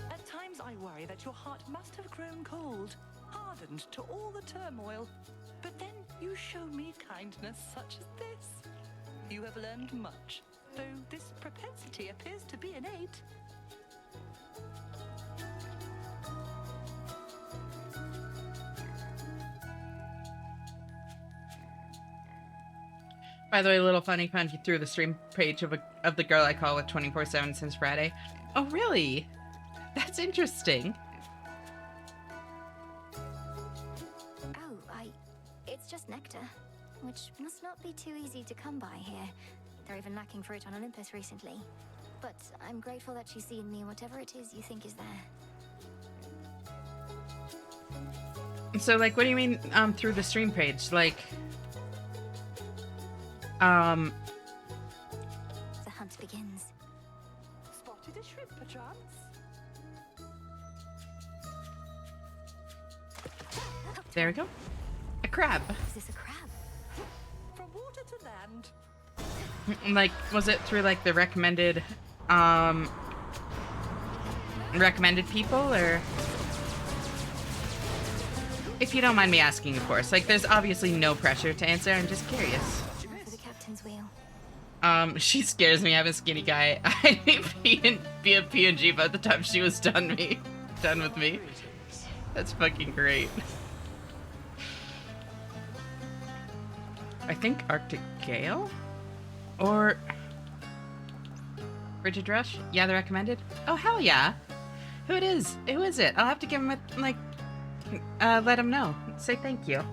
Speaker 10: At times I worry that your heart must have grown cold, hardened to all the turmoil. But then you show me kindness such as this. You have learned much, though this propensity appears to be innate.
Speaker 1: By the way, a little funny pun through the stream page of the girl I call with 24/7 since Friday. Oh, really? That's interesting.
Speaker 2: Oh, it's just nectar, which must not be too easy to come by here. They're even lacking for it on Olympus recently. But I'm grateful that you see in me whatever it is you think is there.
Speaker 1: So, like, what do you mean through the stream page? Like,
Speaker 2: The hunt begins.
Speaker 10: Spotted a shrimp, perchance?
Speaker 1: there we go. A crab.
Speaker 2: Is this a crab?
Speaker 10: From water to land.
Speaker 1: Like, was it through, like, the recommended people, or? If you don't mind me asking, of course. Like, there's obviously no pressure to answer. I'm just curious.
Speaker 2: Time for the captain's wheel.
Speaker 1: She scares me. I'm a skinny guy. I'd be a PNG by the time she was done with me. That's fucking great. I think Arctic Gale? Or Frigid Rush? Yeah, the recommended? Oh, hell yeah. Who it is? Who is it? I'll have to give him a, like, let him know. Say thank you.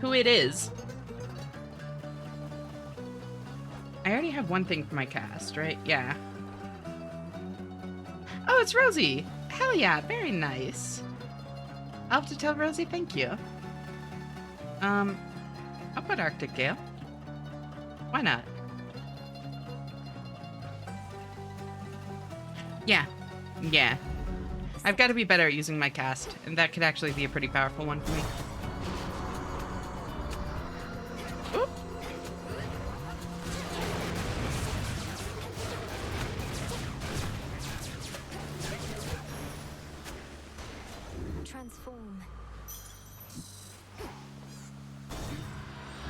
Speaker 1: Who it is. I already have one thing for my cast, right? Yeah. Oh, it's Rosie! Hell yeah, very nice. I'll have to tell Rosie thank you. I'll put Arctic Gale. Why not? Yeah. Yeah. I've got to be better at using my cast, and that could actually be a pretty powerful one for me. Oop.
Speaker 2: Transform.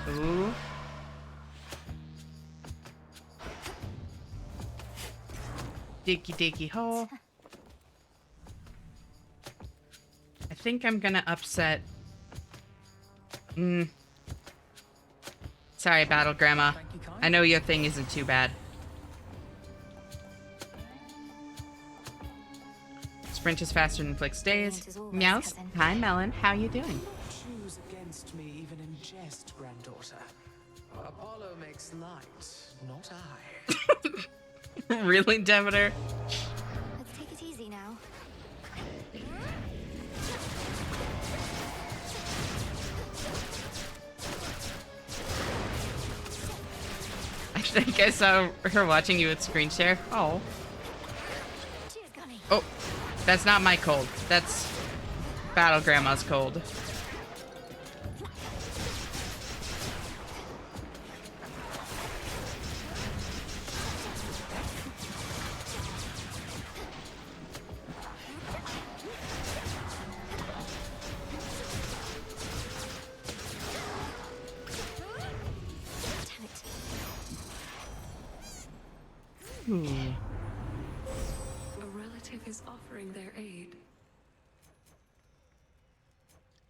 Speaker 1: Ooh. Dicky dicky hole. I think I'm gonna upset. Sorry, Battle Grandma. I know your thing isn't too bad. Sprint is faster than Flick stays. Meows. Hi, Melon. How you doing?
Speaker 3: Choose against me even in jest, granddaughter. Apollo makes light, not I.
Speaker 1: Really, Demeter?
Speaker 2: Let's take it easy now.
Speaker 1: I think I saw her watching you with screen share. Oh.
Speaker 2: Cheers, Gunny.
Speaker 1: Oh. That's not my cold. That's Battle Grandma's cold.
Speaker 6: A relative is offering their aid.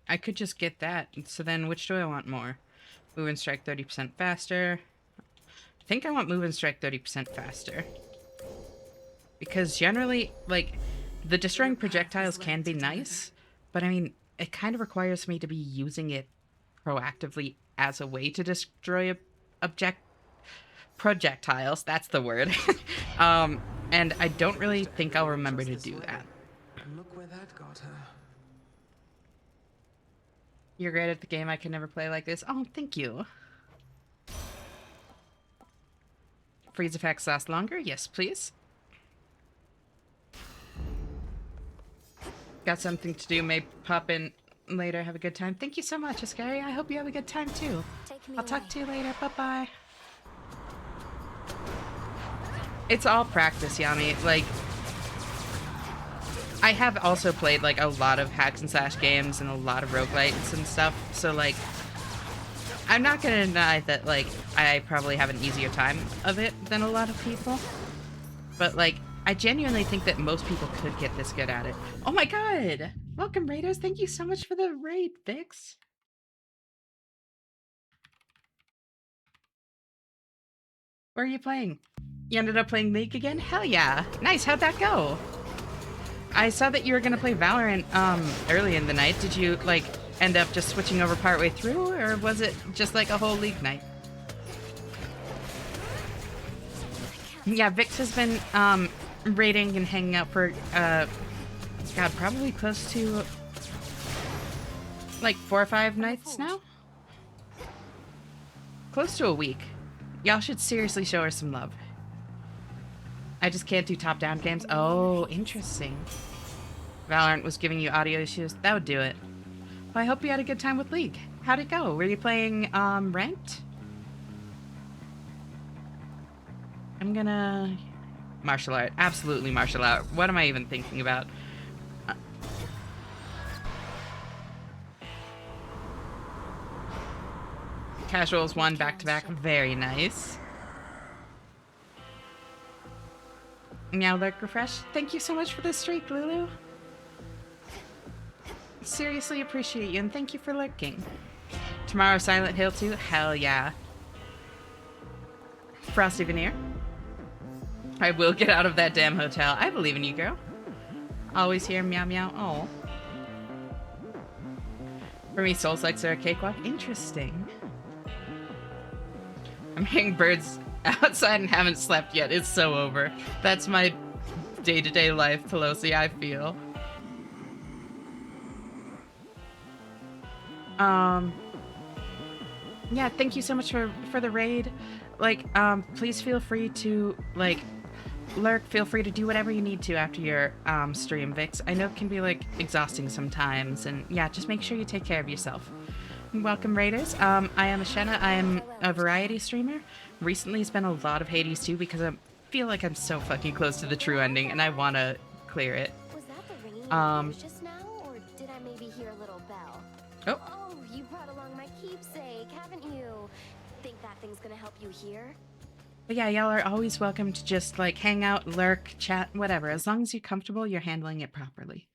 Speaker 1: I could just get that. So then which do I want more? Move and strike 30% faster. I think I want move and strike 30% faster. Because generally, like, the destroying projectiles can be nice, but I mean, it kind of requires me to be using it proactively as a way to destroy projectiles. That's the word. And I don't really think I'll remember to do that.
Speaker 3: Look where that got her.
Speaker 1: You're great at the game. I can never play like this. Oh, thank you. Freeze effects last longer? Yes, please. Got something to do. May pop in later. Have a good time. Thank you so much, Ascari. I hope you have a good time too. I'll talk to you later. Bye-bye. It's all practice, Yami. Like, I have also played, like, a lot of hacks and slash games and a lot of roguelites and stuff, so, like, I'm not gonna deny that, like, I probably have an easier time of it than a lot of people, but, like, I genuinely think that most people could get this good at it. Oh my god! Welcome, Raiders! Thank you so much for the raid, Vix! Where are you playing? You ended up playing League again? Hell yeah! Nice, how'd that go? I saw that you were gonna play Valorant, early in the night. Did you, like, end up just switching over partway through, or was it just like a whole League night? Yeah, Vix has been, raiding and hanging out for, God, probably close to, like, 4 or 5 nights now? Close to a week. Y'all should seriously show her some love. I just can't do top-down games. Oh, interesting. Valorant was giving you audio issues. That would do it. Well, I hope you had a good time with League. How'd it go? Were you playing, ranked? I'm gonna... Martial art. Absolutely martial art. What am I even thinking about? Casuals won back-to-back. Very nice. Meow Lurk Refresh. Thank you so much for the streak, Lulu. Seriously appreciate you, and thank you for lurking. Tomorrow, Silent Hill 2? Hell yeah. Frosty Veneer. I will get out of that damn hotel. I believe in you, girl. Always hear meow meow. Oh. For me, Soul Sex are a cakewalk. Interesting. I'm hearing birds outside and haven't slept yet. It's so over. That's my day-to-day life, Pelosi, I feel. Yeah, thank you so much for the raid. Like, please feel free to, like, lurk. Feel free to do whatever you need to after your stream, Vix. I know it can be, like, exhausting sometimes, and yeah, just make sure you take care of yourself. Welcome, raiders. I am Ashena. I am a variety streamer. Recently spent a lot of Hades 2 because I feel like I'm so fucking close to the true ending, and I want to clear it.
Speaker 11: Was that the ringing in the ears just now, or did I maybe hear a little bell?
Speaker 1: Oh.
Speaker 11: Oh, you brought along my keepsake, haven't you? Think that thing's gonna help you here?
Speaker 1: But yeah, y'all are always welcome to just, like, hang out, lurk, chat, whatever. As long as you're comfortable, you're handling it properly.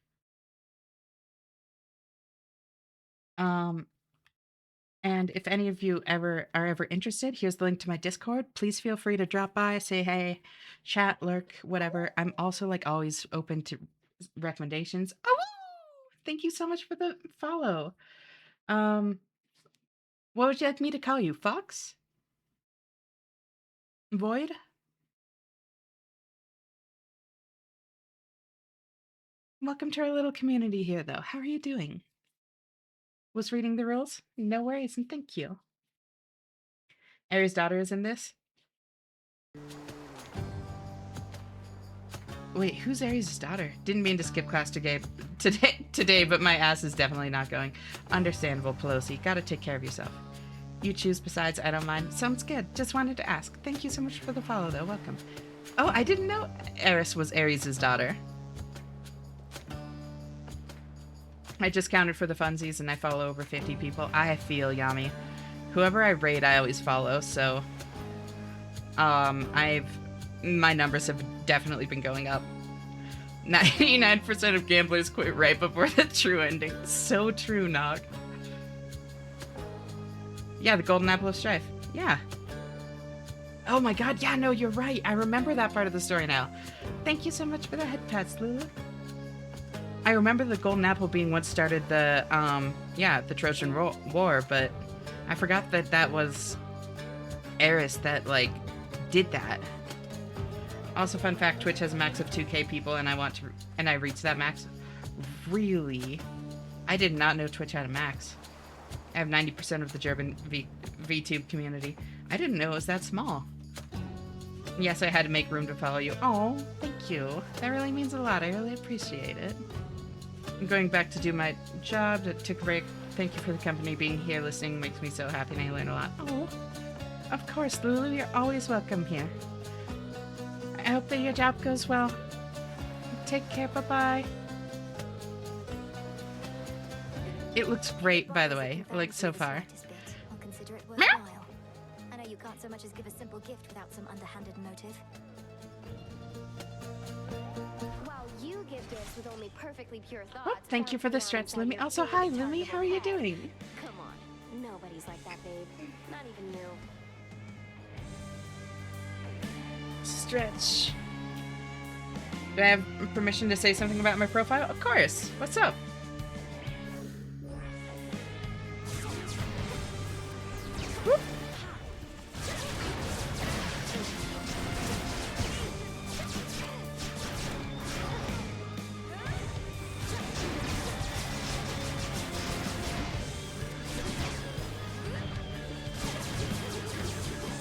Speaker 1: And if any of you are ever interested, here's the link to my Discord. Please feel free to drop by, say hey, chat, lurk, whatever. I'm also, like, always open to recommendations. Oh, thank you so much for the follow. What would you like me to call you? Fox? Void? Welcome to our little community here, though. How are you doing? Was reading the rules? No worries, and thank you. Ares' daughter is in this? Wait, who's Ares' daughter? Didn't mean to skip class today, but my ass is definitely not going. Understandable, Pelosi. Gotta take care of yourself. You choose, besides, I don't mind. Sounds good. Just wanted to ask. Thank you so much for the follow, though. Welcome. Oh, I didn't know Ares was Ares' daughter. I just counted for the funsies, and I follow over 50 people. I feel yummy. Whoever I raid, I always follow, so... my numbers have definitely been going up. 99% of gamblers quit right before the true ending. So true, Nog. Yeah, the Golden Apple of Strife. Yeah. Oh my god, yeah, no, you're right. I remember that part of the story now. Thank you so much for the head pats, Lulu. I remember the Golden Apple being what started the, the Trojan War, but I forgot that that was Ares that, like, did that. Also, fun fact, Twitch has a max of 2K people, and I reached that max. Really? I did not know Twitch had a max. I have 90% of the German VTube community. I didn't know it was that small. Yes, I had to make room to follow you. Oh, thank you. That really means a lot. I really appreciate it. I'm going back to do my job. I took a break. Thank you for the company. Being here listening makes me so happy, and I learn a lot. Oh, of course, Lulu. You're always welcome here. I hope that your job goes well. Take care. Bye-bye. It looks great, by the way, like, so far.
Speaker 11: I'll consider it worthwhile. I know you can't so much as give a simple gift without some underhanded motive. While you give gifts with only perfectly pure thoughts.
Speaker 1: Oh, thank you for the stretch, Lumi. Also, hi, Lumi. How are you doing?
Speaker 11: Come on. Nobody's like that, babe. Not even you.
Speaker 1: Stretch. Do I have permission to say something about my profile? Of course. What's up? Whoop.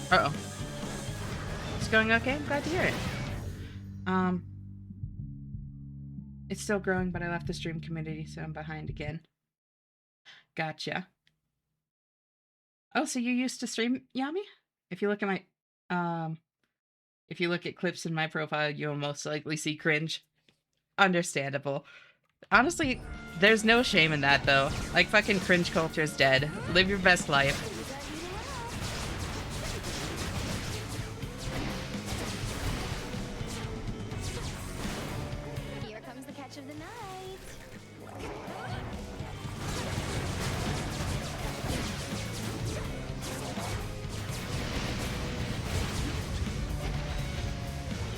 Speaker 1: Uh-oh. It's going okay? I'm glad to hear it. It's still growing, but I left the stream community, so I'm behind again. Gotcha. Oh, so you used to stream, Yami? If you look at my, if you look at clips in my profile, you'll most likely see cringe. Understandable. Honestly, there's no shame in that, though. Like, fucking cringe culture is dead. Live your best life.
Speaker 11: Here comes the catch of the night.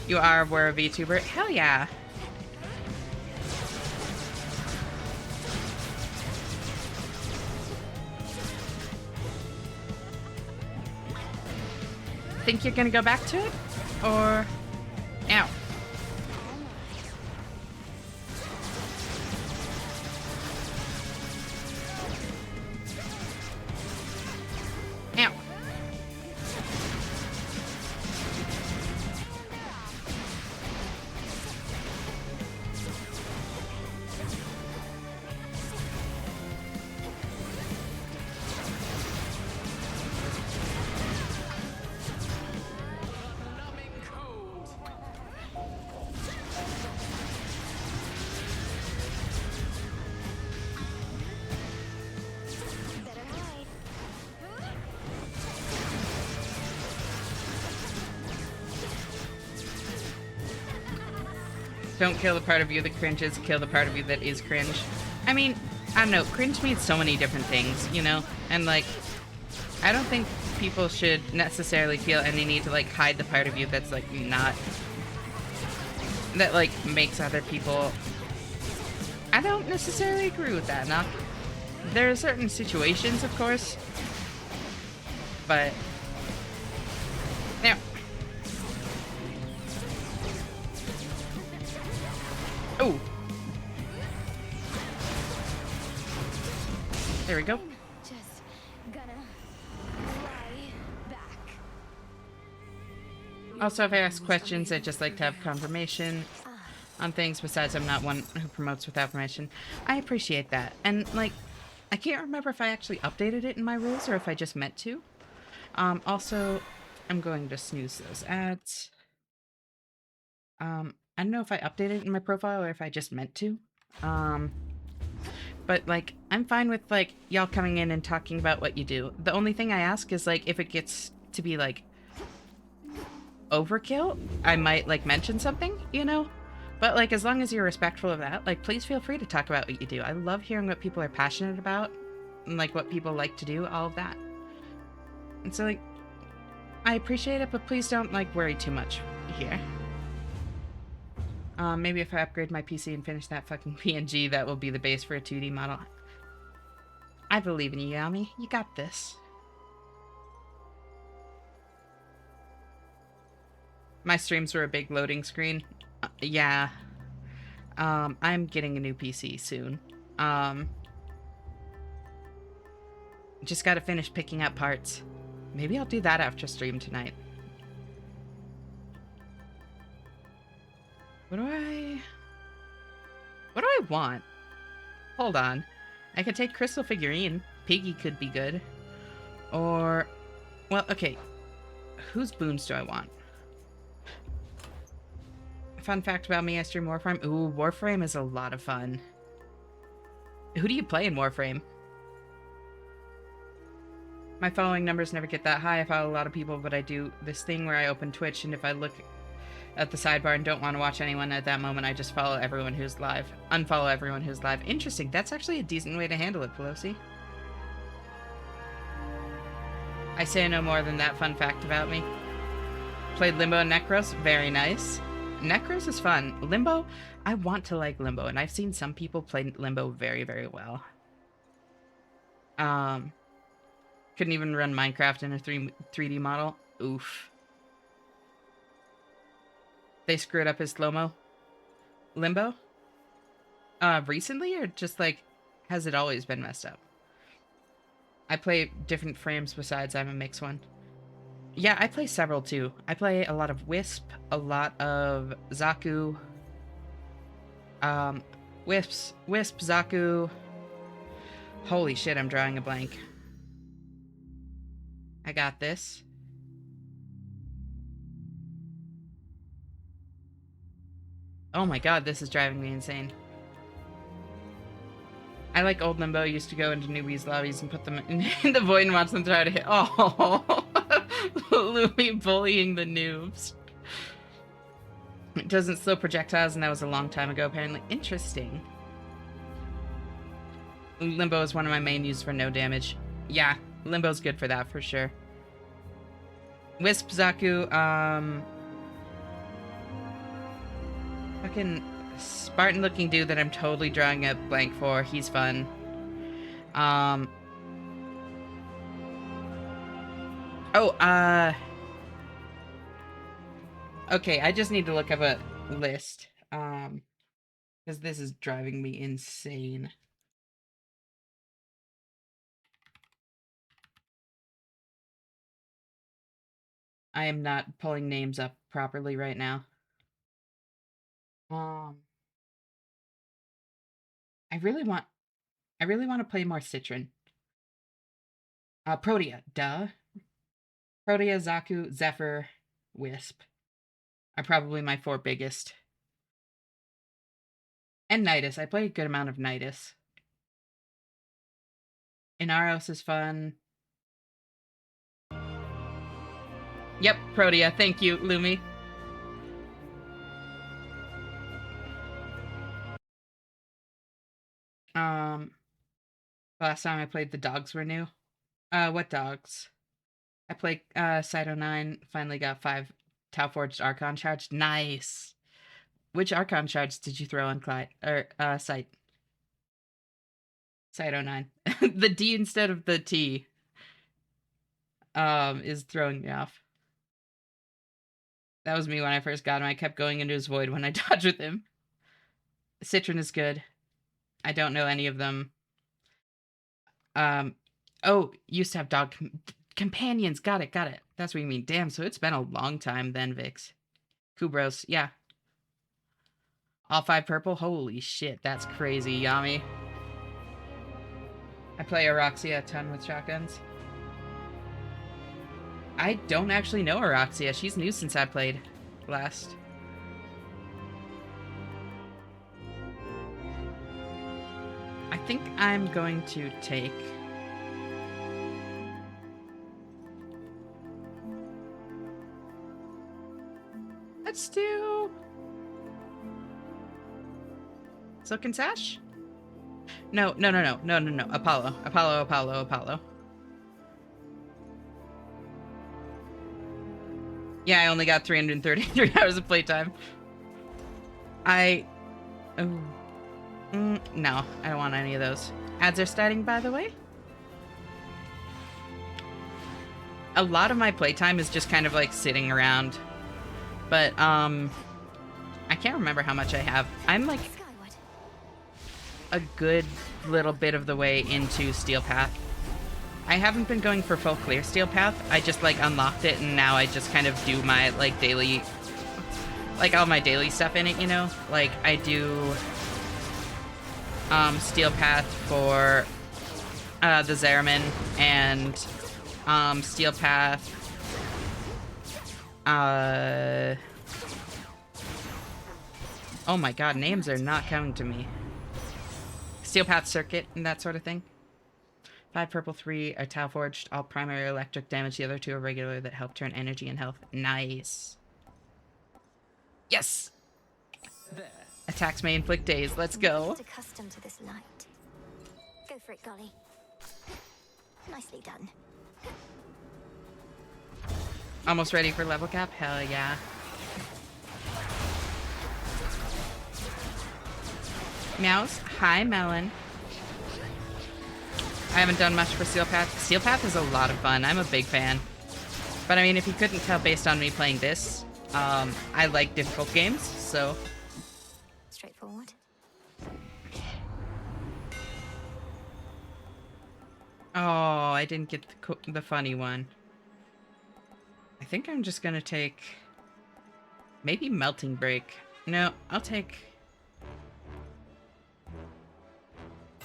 Speaker 1: You were a VTuber? Hell yeah. Think you're gonna go back to it? Or... Ow. Ow. Don't kill the part of you that cringes, kill the part of you that is cringe. I mean, I don't know, cringe means so many different things, you know? And like, I don't think people should necessarily feel any need to like hide the part of you that's like not, that like makes other people. I don't necessarily agree with that, no. There are certain situations, of course, but yeah. Oh. There we go.
Speaker 11: Just gonna lie back.
Speaker 1: Also, if I ask questions, I just like to have confirmation on things. Besides, I'm not one who promotes without permission. I appreciate that. And, like, I can't remember if I actually updated it in my rules or if I just meant to. Also, I'm going to snooze those ads. I don't know if I updated it in my profile or if I just meant to. But, like, I'm fine with, like, y'all coming in and talking about what you do. The only thing I ask is, like, if it gets to be, like, overkill, I might, like, mention something, you know? But, like, as long as you're respectful of that, like, please feel free to talk about what you do. I love hearing what people are passionate about and, like, what people like to do, all of that. And so, like, I appreciate it, but please don't, like, worry too much here. Maybe if I upgrade my PC and finish that fucking PNG, that will be the base for a 2D model. I believe in you, Yami. You got this. My streams were a big loading screen. Yeah. I'm getting a new PC soon. Just gotta finish picking up parts. Maybe I'll do that after stream tonight. What do I want? Hold on. I could take Crystal Figurine. Piggy could be good. Or... Well, okay. Whose boons do I want? Fun fact about me, I stream Warframe. Ooh, Warframe is a lot of fun. Who do you play in Warframe? My following numbers never get that high. I follow a lot of people, but I do this thing where I open Twitch, and if I look at the sidebar and don't want to watch anyone at that moment, I just follow everyone who's live. Unfollow everyone who's live. Interesting. That's actually a decent way to handle it, Pelosi. I say no more than that fun fact about me. Played Limbo and Necros. Very nice. Necros is fun. Limbo, I want to like Limbo, and I've seen some people play Limbo very, very well. Couldn't even run Minecraft in a 3D model. Oof. They screwed up his slow-mo. Limbo? Recently, or just, like, has it always been messed up? I play different frames besides I'm a mix one. Yeah, I play several, too. I play a lot of Wisp, a lot of Zaku. Wisp, Zaku. Holy shit, I'm drawing a blank. I got this. Oh my god, this is driving me insane. I like old Limbo. Used to go into newbies' lobbies and put them in the void and watch them try to hit. Oh, Louis bullying the noobs. It doesn't slow projectiles, and that was a long time ago, apparently. Interesting. Limbo is one of my main uses for no damage. Yeah, Limbo's good for that, for sure. Wisp, Zaku, Fucking Spartan looking dude that I'm totally drawing a blank for. He's fun. Okay, I just need to look up a list. Because this is driving me insane. I am not pulling names up properly right now. I really want to play more Citron. Protea, duh. Protea, Zaku, Zephyr, Wisp are probably my 4 biggest. And Nidus. I play a good amount of Nidus. Inaros is fun. Yep, Protea. Thank you, Lumi. Last time I played, the dogs were new. What dogs? I played Cyto 9, finally got 5 Tau Forged Archon shards. Nice! Which Archon shards did you throw on Clyde? Or, Cyto 9. The D instead of the T. Is throwing me off. That was me when I first got him. I kept going into his void when I dodged with him. Citron is good. I don't know any of them. Oh, used to have dog companions. Got it. That's what you mean. Damn, so it's been a long time then, Vix. Kubros, yeah. All 5 purple? Holy shit, that's crazy, Yami. I play Araxia a ton with shotguns. I don't actually know Araxia. She's new since I played last. I think I'm going to take... Let's do... Silken Sash? No. Apollo. Yeah, I only got 333 hours of playtime. No, I don't want any of those. Ads are starting, by the way. A lot of my playtime is just kind of like sitting around. But, I can't remember how much I have. I'm like a good little bit of the way into Steel Path. I haven't been going for full clear Steel Path. I just like unlocked it and now I just kind of do my like daily, like all my daily stuff in it, you know? Like I do Steel Path for the Zeraman and Steel Path oh my god, names are not coming to me. Steel Path Circuit and that sort of thing. 5 purple, 3 are Tau Forged, all primary electric damage, the other 2 are regular that help turn energy and health. Nice. Yes!
Speaker 7: There.
Speaker 1: Attacks may inflict daze, let's go.
Speaker 11: Just accustomed to this light. Go for it, Golly. Nicely done.
Speaker 1: Almost ready for level cap? Hell yeah. Meows. Hi, Melon. I haven't done much for Steel Path. Steel Path is a lot of fun. I'm a big fan. But I mean, if you couldn't tell based on me playing this, I like difficult games, so...
Speaker 11: Straightforward.
Speaker 1: Oh, I didn't get the funny one. I think I'm just gonna take... maybe Melting Break. No, I'll take...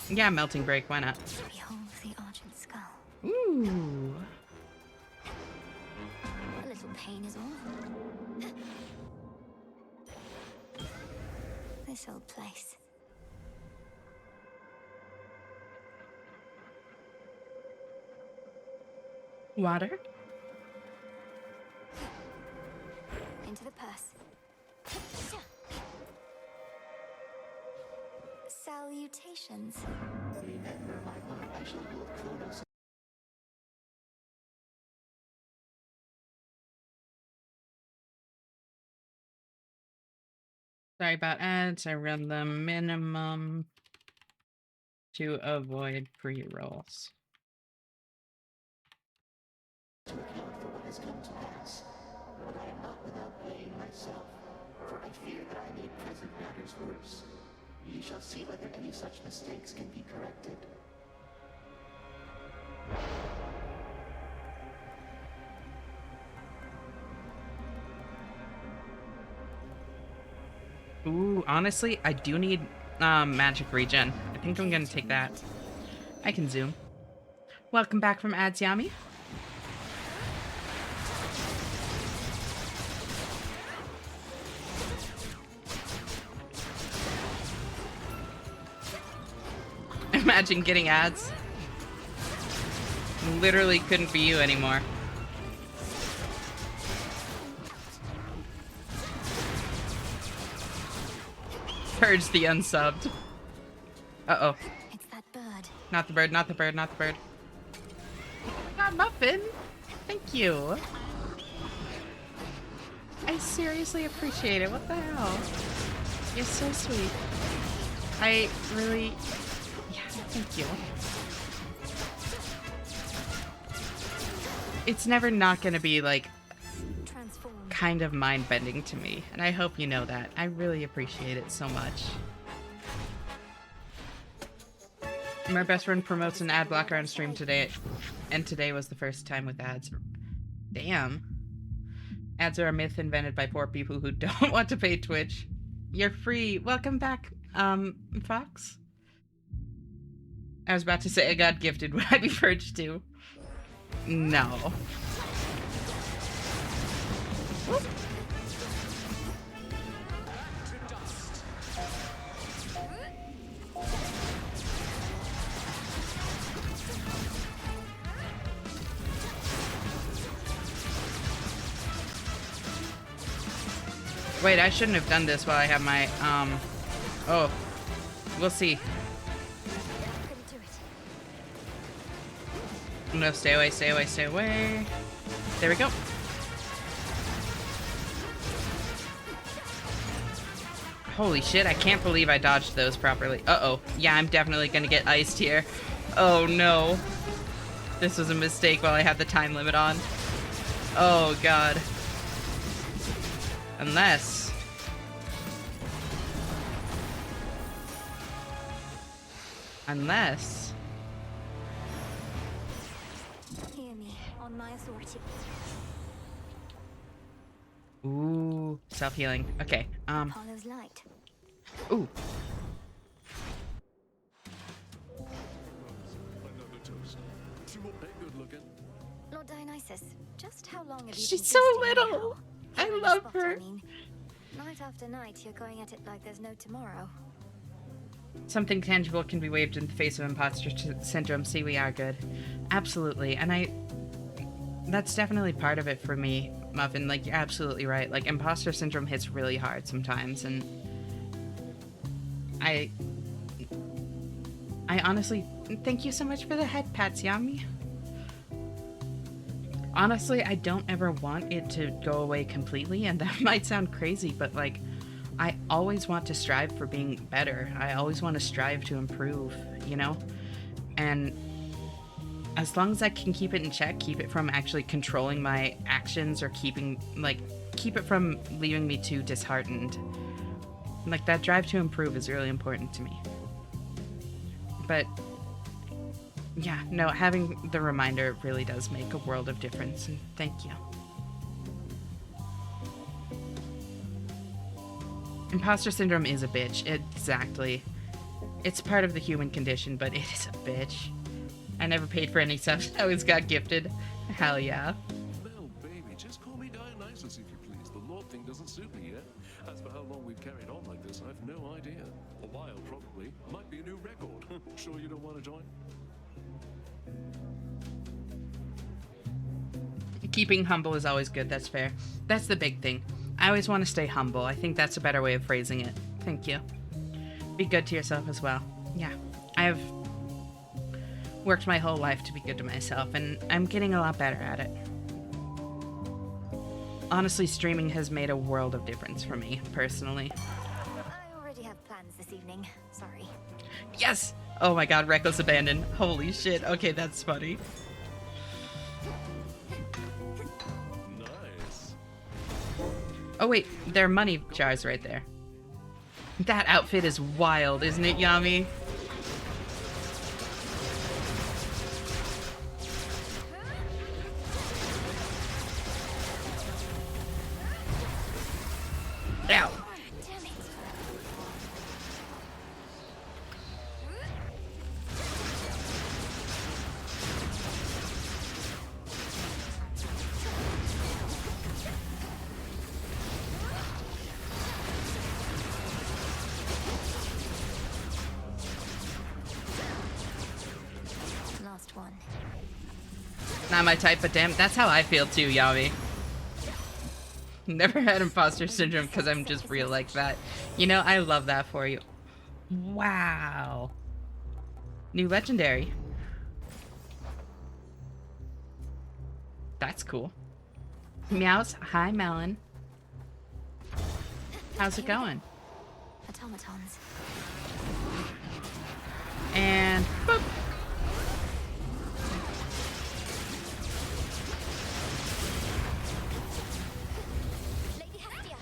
Speaker 1: yeah, Melting Break, why not?
Speaker 11: Behold the Argent Skull.
Speaker 1: Ooh.
Speaker 11: A little pain is all. This old place.
Speaker 1: Water?
Speaker 11: Into the purse. Salutations.
Speaker 1: Sorry about ads. I run the minimum to avoid pre-rolls.
Speaker 12: To account for what has come to pass, but I am not without blame myself, for I fear that I made present matters worse. Ye shall see whether any such mistakes can be corrected.
Speaker 1: Ooh, honestly, I do need magic regen. I think I'm gonna take that. I can zoom. Welcome back from ads, Yami. Imagine getting ads. Literally couldn't be you anymore. Purge the unsubbed. Uh-oh.
Speaker 2: It's that bird.
Speaker 1: Not the bird, not the bird, not the bird. Oh my god, Muffin! Thank you. I seriously appreciate it. What the hell? You're so sweet. I really... Yeah, thank you. It's never not gonna be, like, kind of mind-bending to me, and I hope you know that. I really appreciate it so much. My best friend promotes an ad blocker on stream today, and today was the first time with ads. Damn. Ads are a myth invented by poor people who don't want to pay Twitch. You're free. Welcome back, Fox. I was about to say I got gifted. Would I be purged too? No. Whoop. Wait, I shouldn't have done this while I have my, oh. We'll see. No, stay away, stay away, stay away. There we go. Holy shit, I can't believe I dodged those properly. Uh-oh. Yeah, I'm definitely gonna get iced here. Oh, no. This was a mistake while I had the time limit on. Oh, God. Unless...
Speaker 2: Hear me on my authority.
Speaker 1: Ooh, self-healing. Okay,
Speaker 2: Apollo's light.
Speaker 1: Ooh.
Speaker 2: Lord Dionysus, just how long have you
Speaker 1: She's
Speaker 2: been
Speaker 1: so
Speaker 2: feasting
Speaker 1: little.
Speaker 2: now?
Speaker 1: I
Speaker 2: You're in
Speaker 1: love
Speaker 2: spot,
Speaker 1: her.
Speaker 2: I mean. Night after night, you're going at it like there's no tomorrow.
Speaker 1: Something tangible can be waved in the face of imposter syndrome. See, we are good. Absolutely. And that's definitely part of it for me, Muffin. Like, you're absolutely right. Like, imposter syndrome hits really hard sometimes. And I honestly, thank you so much for the head pats, Yami. Honestly, I don't ever want it to go away completely. And that might sound crazy, but like, I always want to strive for being better. I always want to strive to improve, you know? And as long as I can keep it in check, keep it from actually controlling my actions or keep it from leaving me too disheartened. Like, that drive to improve is really important to me. But yeah, no, having the reminder really does make a world of difference, and thank you. Imposter syndrome is a bitch. Exactly. It's part of the human condition, but it is a bitch. I never paid for any stuff. I always got gifted. Hell yeah.
Speaker 4: Well, baby, just call me Dionysus if you please. The Lord thing doesn't suit me yet. As for how long we've carried on like this, I've no idea. A while, probably. Might be a new record. Sure you don't want to join?
Speaker 1: Keeping humble is always good. That's fair. That's the big thing. I always want to stay humble. I think that's a better way of phrasing it. Thank you. Be good to yourself as well. Yeah. I have worked my whole life to be good to myself, and I'm getting a lot better at it. Honestly, streaming has made a world of difference for me, personally.
Speaker 2: dreaming. Sorry.
Speaker 1: Yes! Oh my god, reckless abandon. Holy shit. Okay, that's funny.
Speaker 4: Nice.
Speaker 1: Oh wait, there are money jars right there. That outfit is wild, isn't it, Yami? Ow.
Speaker 2: Damn it. Last one.
Speaker 1: Not my type, but damn, that's how I feel too, Yami. Never had imposter syndrome because I'm just real like that. You know, I love that for you. Wow. New legendary. That's cool. Meows. Hi, Melon. How's it going?
Speaker 2: Automatons.
Speaker 1: And boop.
Speaker 11: Lady Hestia.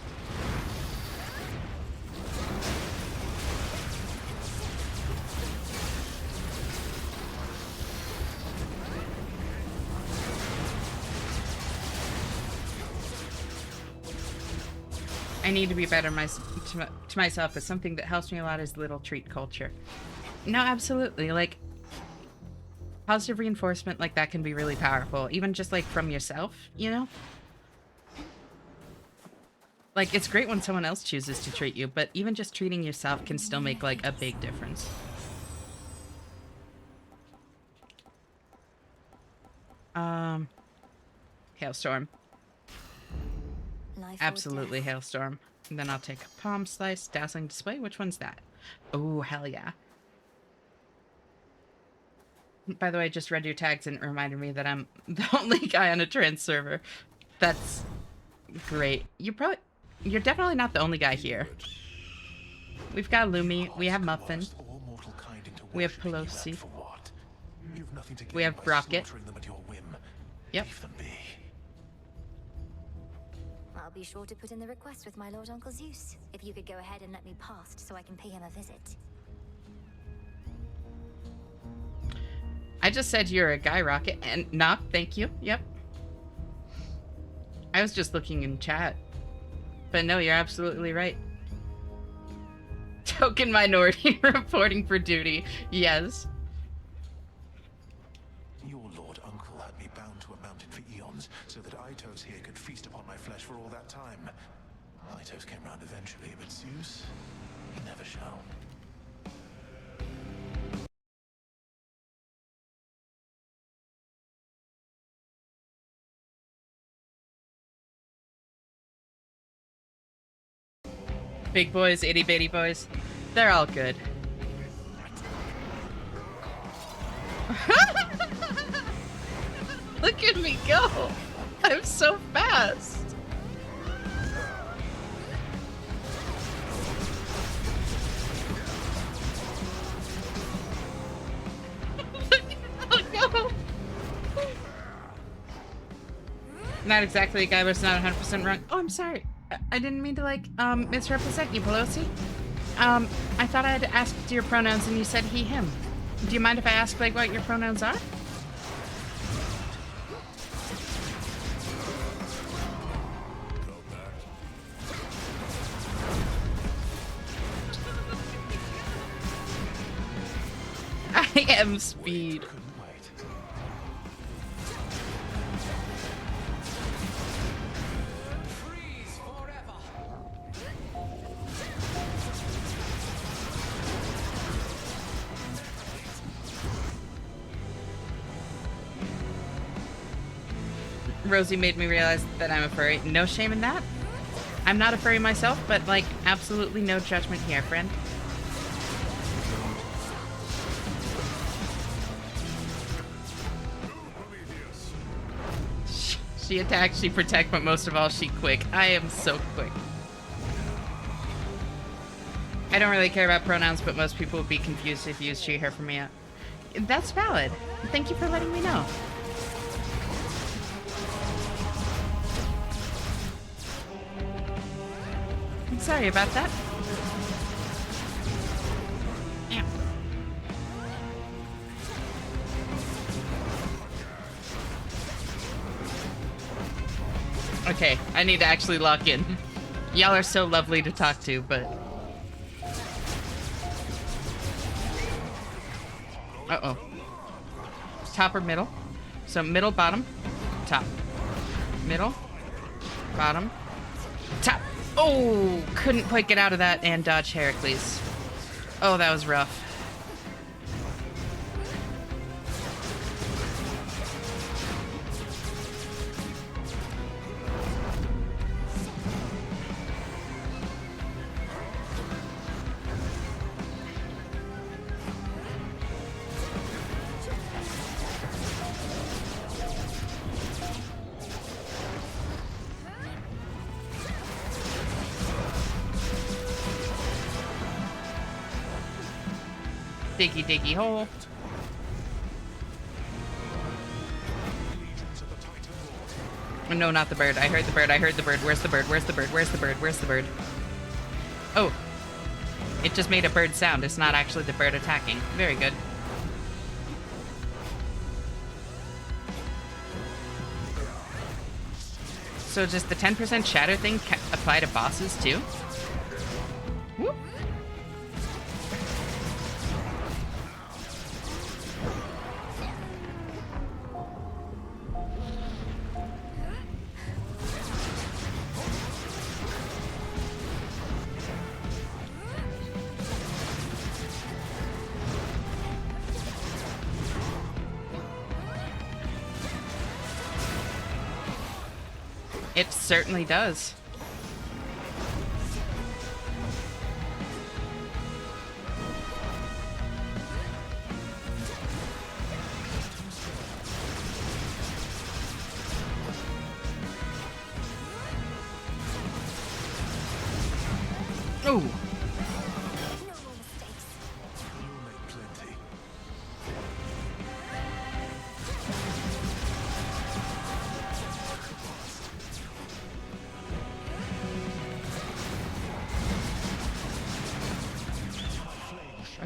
Speaker 1: I need to be better to myself, but something that helps me a lot is little treat culture. No, absolutely. Like, positive reinforcement like that can be really powerful, even just like from yourself, you know? Like, it's great when someone else chooses to treat you, but even just treating yourself can still make like a big difference. Hailstorm.
Speaker 2: Life or
Speaker 1: Absolutely
Speaker 2: death.
Speaker 1: hailstorm. And then I'll take a palm slice, dazzling display. Which one's that? Oh, hell yeah. By the way, I just read your tags and it reminded me that I'm the only guy on a trans server. That's great. You're definitely not the only guy here. We've got Lumi, we have Muffin, we have Pelosi, we have Rocket. Yep.
Speaker 11: I'll be sure to put in the request with my Lord Uncle Zeus. If you could go ahead and let me past so I can pay him a visit.
Speaker 1: I just said you're a guy, Rocket, and nah, thank you. Yep. I was just looking in chat. But no, you're absolutely right. Token minority reporting for duty. Yes.
Speaker 5: Your Lord Uncle had me bound to a mountain for eons, so that Aitos here could feast upon my flesh for all that time. Aitos came round eventually, but Zeus never shall.
Speaker 1: Big boys, itty bitty boys. They're all good. Look at me go! I'm so fast! Oh no! Not exactly a guy, but it's not 100% wrong. Oh, I'm sorry. I didn't mean to, like, misrepresent you, Pelosi. I thought I had asked your pronouns and you said he, him. Do you mind if I ask, like, what your pronouns are? I am speed. Rosie made me realize that I'm a furry. No shame in that. I'm not a furry myself, but like absolutely no judgment here, friend. She attacks, she protect, but most of all she quick. I am so quick. I don't really care about pronouns, but most people would be confused if you use she, her for me. That's valid. Thank you for letting me know. I'm sorry about that. Yeah. Okay, I need to actually lock in. Y'all are so lovely to talk to, but... Uh-oh. Top or middle? So middle, bottom, top. Middle, bottom, top. Oh, couldn't quite get out of that and dodge Heracles. Oh, that was rough. Diggy diggy hole. No, not the bird. I heard the bird. I heard the bird. Where's the bird? Where's the bird? Where's the bird? Where's the bird? Oh. It just made a bird sound. It's not actually the bird attacking. Very good. So does the 10% shatter thing apply to bosses too? Whoop. It certainly does. Ooh.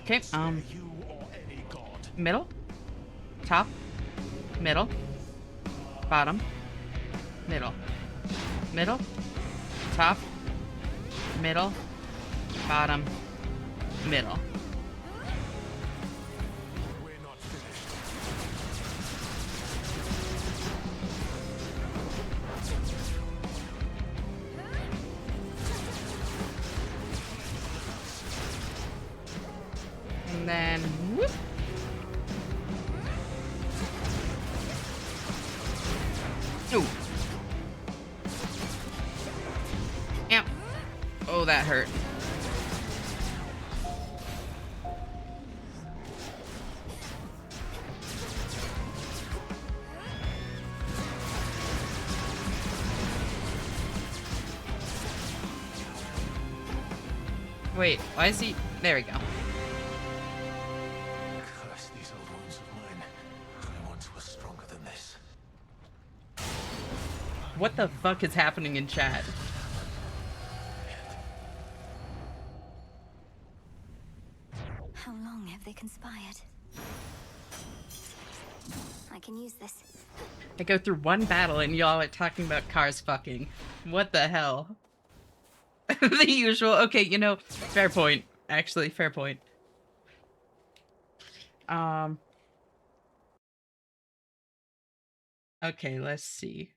Speaker 1: Okay, middle, top, middle, bottom, middle, middle, top, middle, bottom, middle. And then, whoop. Ooh. Ow. Oh, that hurt. Wait, why is he... There we go.
Speaker 5: Curse these old wounds of mine. I once was stronger than this.
Speaker 1: What the fuck is happening in chat?
Speaker 2: How long have they conspired? I can use this.
Speaker 1: I go through one battle and y'all are talking about cars fucking. What the hell? The usual. Okay, you know, fair point. Actually, fair point. Okay, let's see.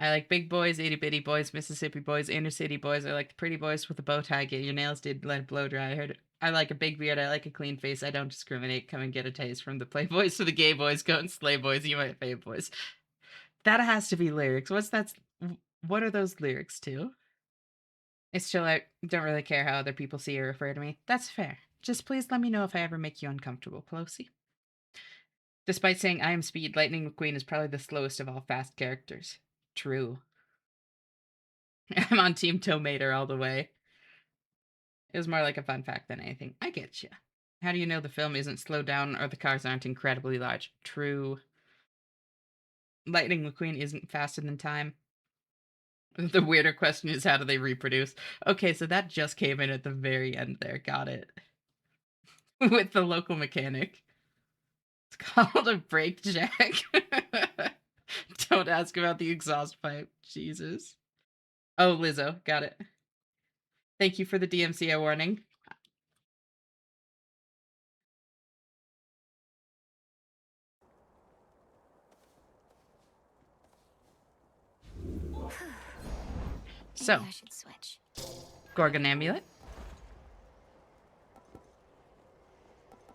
Speaker 1: I like big boys, itty bitty boys, Mississippi boys, inner city boys. I like the pretty boys with the bow tie. Get your nails did, let it blow dry. I heard. I like a big beard. I like a clean face. I don't discriminate. Come and get a taste from the playboys to the gay boys. Go and slay boys. You might fave boys. That has to be lyrics. What's that? What are those lyrics to? It's still I don't really care how other people see or refer to me. That's fair. Just please let me know if I ever make you uncomfortable, Pelosi. Despite saying I am Speed, Lightning McQueen is probably the slowest of all fast characters. True. I'm on Team Tomater all the way. It was more like a fun fact than anything. I get you. How do you know the film isn't slowed down or the cars aren't incredibly large? True. Lightning McQueen isn't faster than time. The weirder question is, how do they reproduce? Okay, so that just came in at the very end there. Got it. With the local mechanic. It's called a brake jack. Don't ask about the exhaust pipe. Jesus. Oh, Lizzo. Got it. Thank you for the DMCA warning. So,
Speaker 11: Maybe I should switch.
Speaker 1: Gorgon Amulet.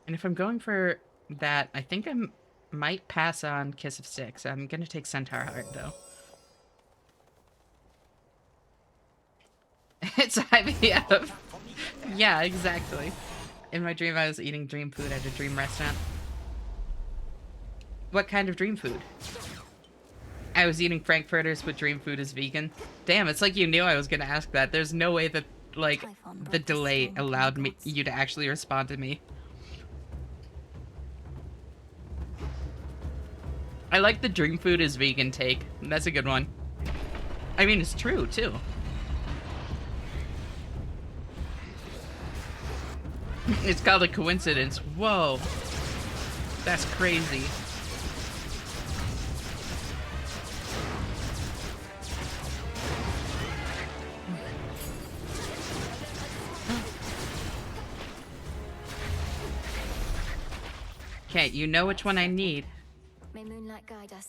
Speaker 1: And if I'm going for that, I think I might pass on Kiss of Styx. I'm gonna take Centaur Heart, though. It's IVF. Yeah, exactly. In my dream, I was eating dream food at a dream restaurant. What kind of dream food? I was eating frankfurters with dream food as vegan. Damn, it's like you knew I was gonna ask that. There's no way that, like, the delay allowed you to actually respond to me. I like the dream food is vegan take. That's a good one. I mean, it's true, too. It's called a coincidence. Whoa. That's crazy. Okay, you know which one I need.
Speaker 2: May moonlight guide us.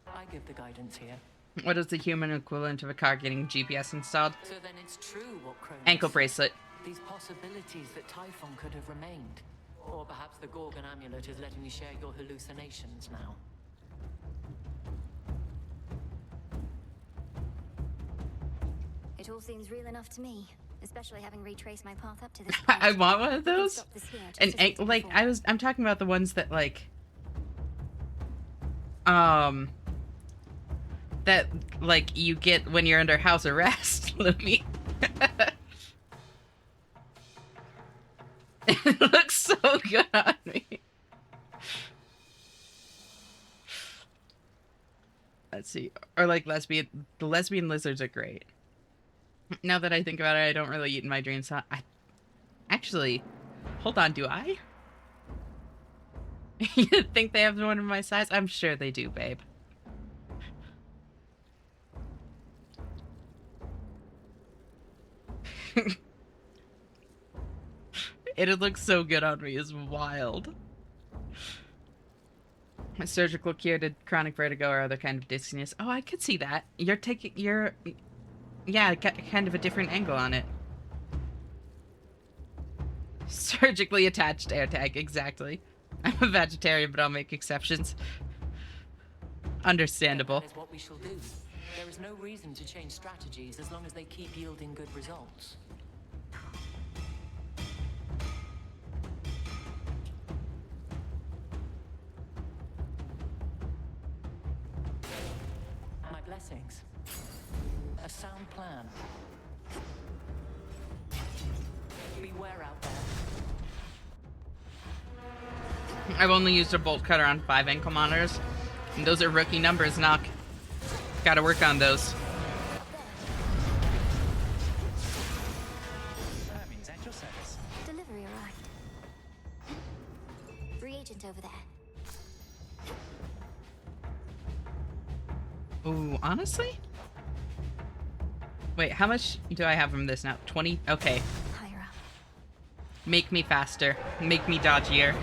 Speaker 13: I give the guidance here.
Speaker 1: What is the human equivalent of a car getting GPS installed?
Speaker 13: So then it's true what Cronus
Speaker 1: Ankle bracelet.
Speaker 13: These possibilities that Typhon could have remained. Or perhaps the Gorgon amulet is letting you share your hallucinations now.
Speaker 11: It all seems real enough to me, especially having retraced my path up to this
Speaker 1: I
Speaker 11: point.
Speaker 1: want one of
Speaker 11: We can
Speaker 1: those.
Speaker 11: stop this here, just
Speaker 1: And
Speaker 11: as we did
Speaker 1: like
Speaker 11: before.
Speaker 1: I'm talking about the ones that that like you get when you're under house arrest, Looney. It looks so good on me. Let's see. Or like the lesbian lizards are great. Now that I think about it, I don't really eat in my dreams. I actually, hold on, do I? You think they have one of my size? I'm sure they do, babe. It looks so good on me. It's wild. A surgical cure to chronic vertigo or other kind of dizziness. Oh, I could see that. You're taking yeah, kind of a different angle on it. Surgically attached AirTag, exactly. I'm a vegetarian, but I'll make exceptions. Understandable.
Speaker 13: That is what we shall do. There is no reason to change strategies as long as they keep yielding good results. My blessings. A sound plan. Beware out there.
Speaker 1: I've only used a bolt cutter on 5 ankle monitors. And those are rookie numbers, Knock. Gotta work on those.
Speaker 7: Hermes, at your service.
Speaker 11: Delivery arrived. Reagent over there.
Speaker 1: Ooh, honestly? Wait, how much do I have from this now? 20? Okay.
Speaker 11: Higher up.
Speaker 1: Make me faster. Make me dodgier.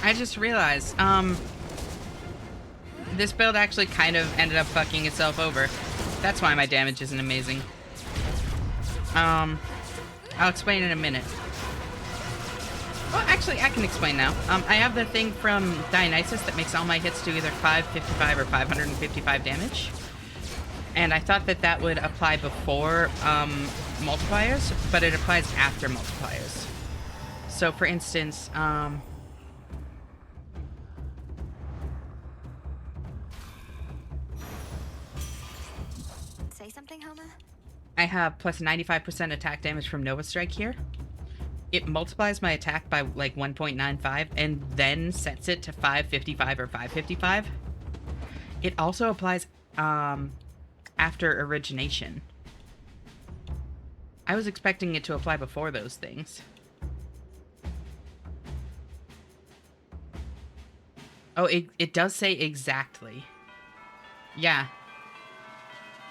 Speaker 1: I just realized, this build actually kind of ended up fucking itself over. That's why my damage isn't amazing. I'll explain in a minute. Well, actually, I can explain now. I have the thing from Dionysus that makes all my hits do either 555 or 555 damage. And I thought that that would apply before multipliers, but it applies after multipliers. So, for instance,
Speaker 2: Say something, Homer?
Speaker 1: I have plus 95% attack damage from Nova Strike here. It multiplies my attack by like 1.95 and then sets it to 555 or 555. It also applies after origination. I was expecting it to apply before those things. Oh, it does say exactly. Yeah.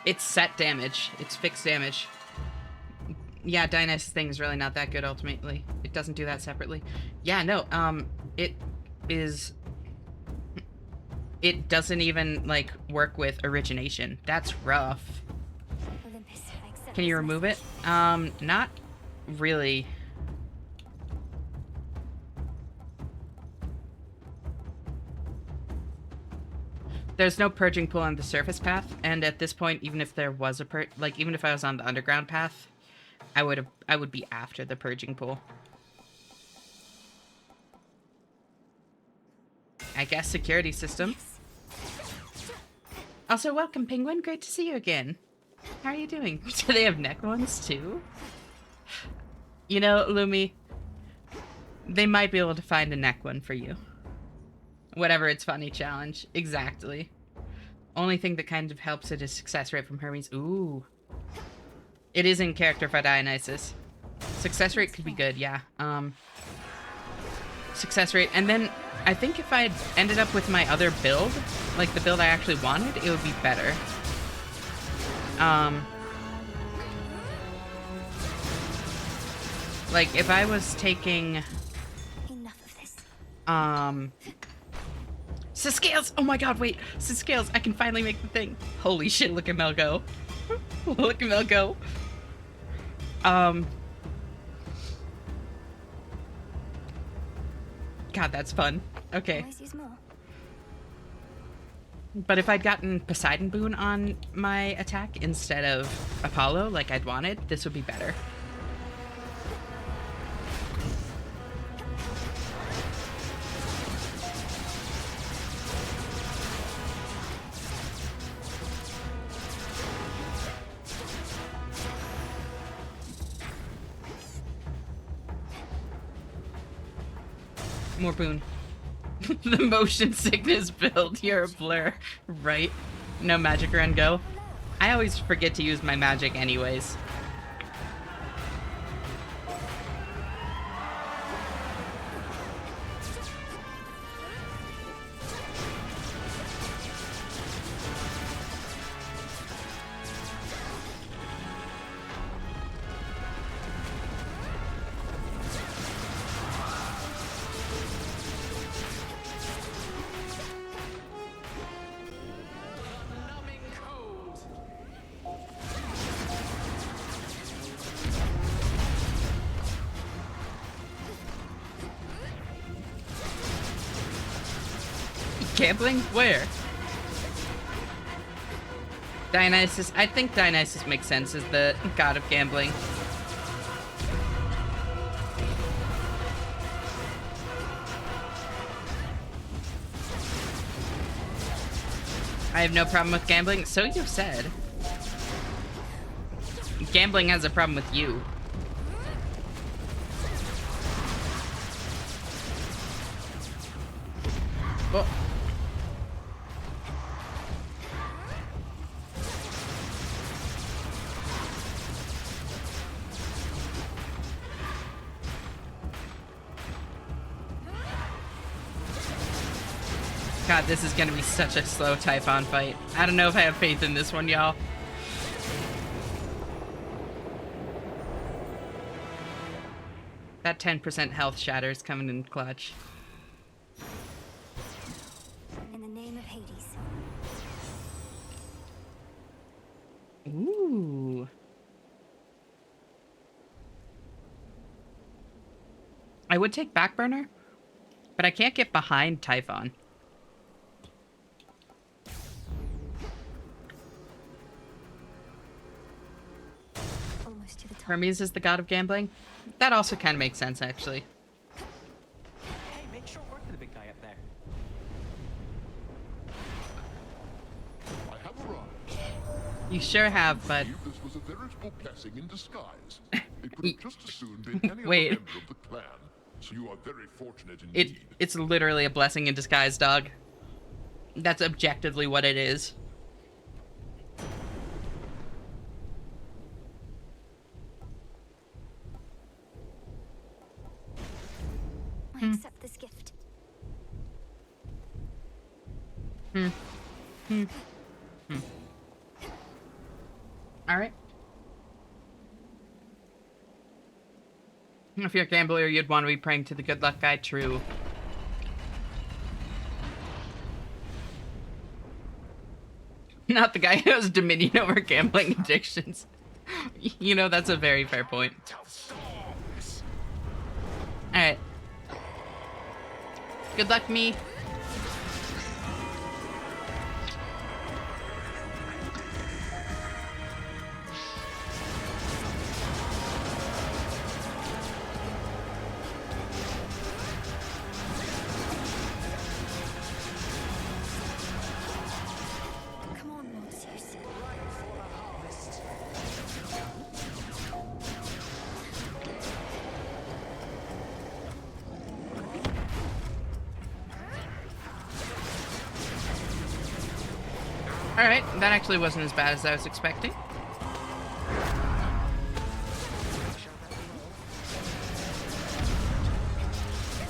Speaker 1: It's set damage. It's fixed damage. Yeah, Dionysus thing is really not that good ultimately. It doesn't do that separately. Yeah, no, it is... It doesn't even, like, work with origination. That's rough.
Speaker 2: Olympus, I accept
Speaker 1: Can you
Speaker 2: this
Speaker 1: remove it?
Speaker 2: message.
Speaker 1: Not really. There's no purging pool on the surface path, and at this point, even if there was a even if I was on the underground path, I would be after the purging pool. I guess security system. Also, welcome, Penguin. Great to see you again. How are you doing? Do they have neck ones too? You know, Lumi, they might be able to find a neck one for you. Whatever its funny challenge. Exactly. Only thing that kind of helps it is success rate from Hermes. Ooh. It is in character for Dionysus. Success rate could be good, yeah. Success rate. And then I think if I ended up with my other build, like the build I actually wanted, it would be better. Like if I was taking...
Speaker 2: Enough of this.
Speaker 1: Scales! Oh my god, wait. Scales, I can finally make the thing. Holy shit, look at Mel go. Look at Mel go. God, that's fun. Okay.
Speaker 2: Always use more.
Speaker 1: But if I'd gotten Poseidon Boon on my attack instead of Apollo, like I'd wanted, this would be better. More boon. The motion sickness build, you're a blur. Right? No magic around go. I always forget to use my magic anyways. Gambling? Where? Dionysus. I think Dionysus makes sense as the god of gambling. I have no problem with gambling. So you've said. Gambling has a problem with you. Oh. God, this is gonna be such a slow Typhon fight. I don't know if I have faith in this one, y'all. That 10% health shatter is coming in clutch.
Speaker 2: In the name of Hades.
Speaker 1: Ooh. I would take Backburner, but I can't get behind Typhon.
Speaker 2: Almost to the top.
Speaker 1: Hermes is the god of gambling. That also kind of makes sense, actually.
Speaker 7: Hey, make short work of the big guy up there.
Speaker 9: I have arrived.
Speaker 1: You sure have, but...
Speaker 9: This was a veritable blessing in disguise. It could have just as soon been any
Speaker 1: Wait.
Speaker 9: other member of the clan. So you are very fortunate indeed.
Speaker 1: It's literally a blessing in disguise, dog. That's objectively what it is.
Speaker 11: I accept this gift.
Speaker 1: All right. If you're a gambler, you'd want to be praying to the good luck guy. True. Not the guy who has dominion over gambling addictions. You know, that's a very fair point. Alright. Good luck, me.
Speaker 2: Come on, Lord Zeus.
Speaker 1: Alright, that actually wasn't as bad as I was expecting.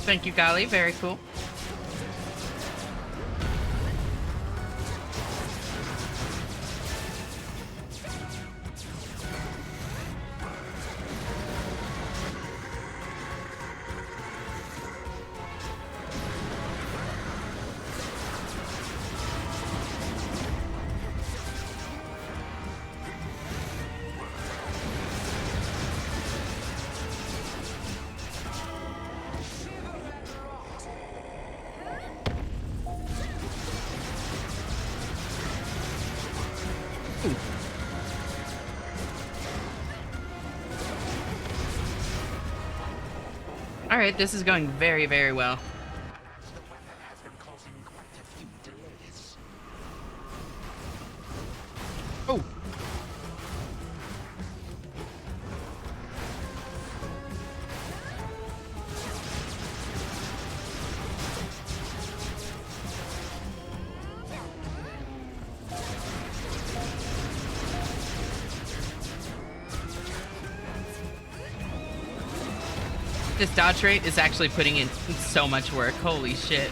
Speaker 1: Thank you, Gali. Very cool. Alright, this is going very, very well. Oh! This dodge rate is actually putting in so much work. Holy shit.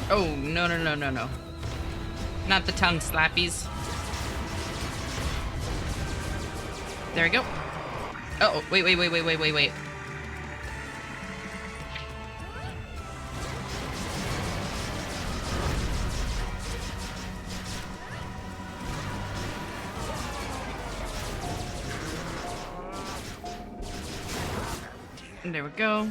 Speaker 1: Oh, no, no, no, no, no. Not the tongue slappies. There we go. Uh-oh, wait. There we go.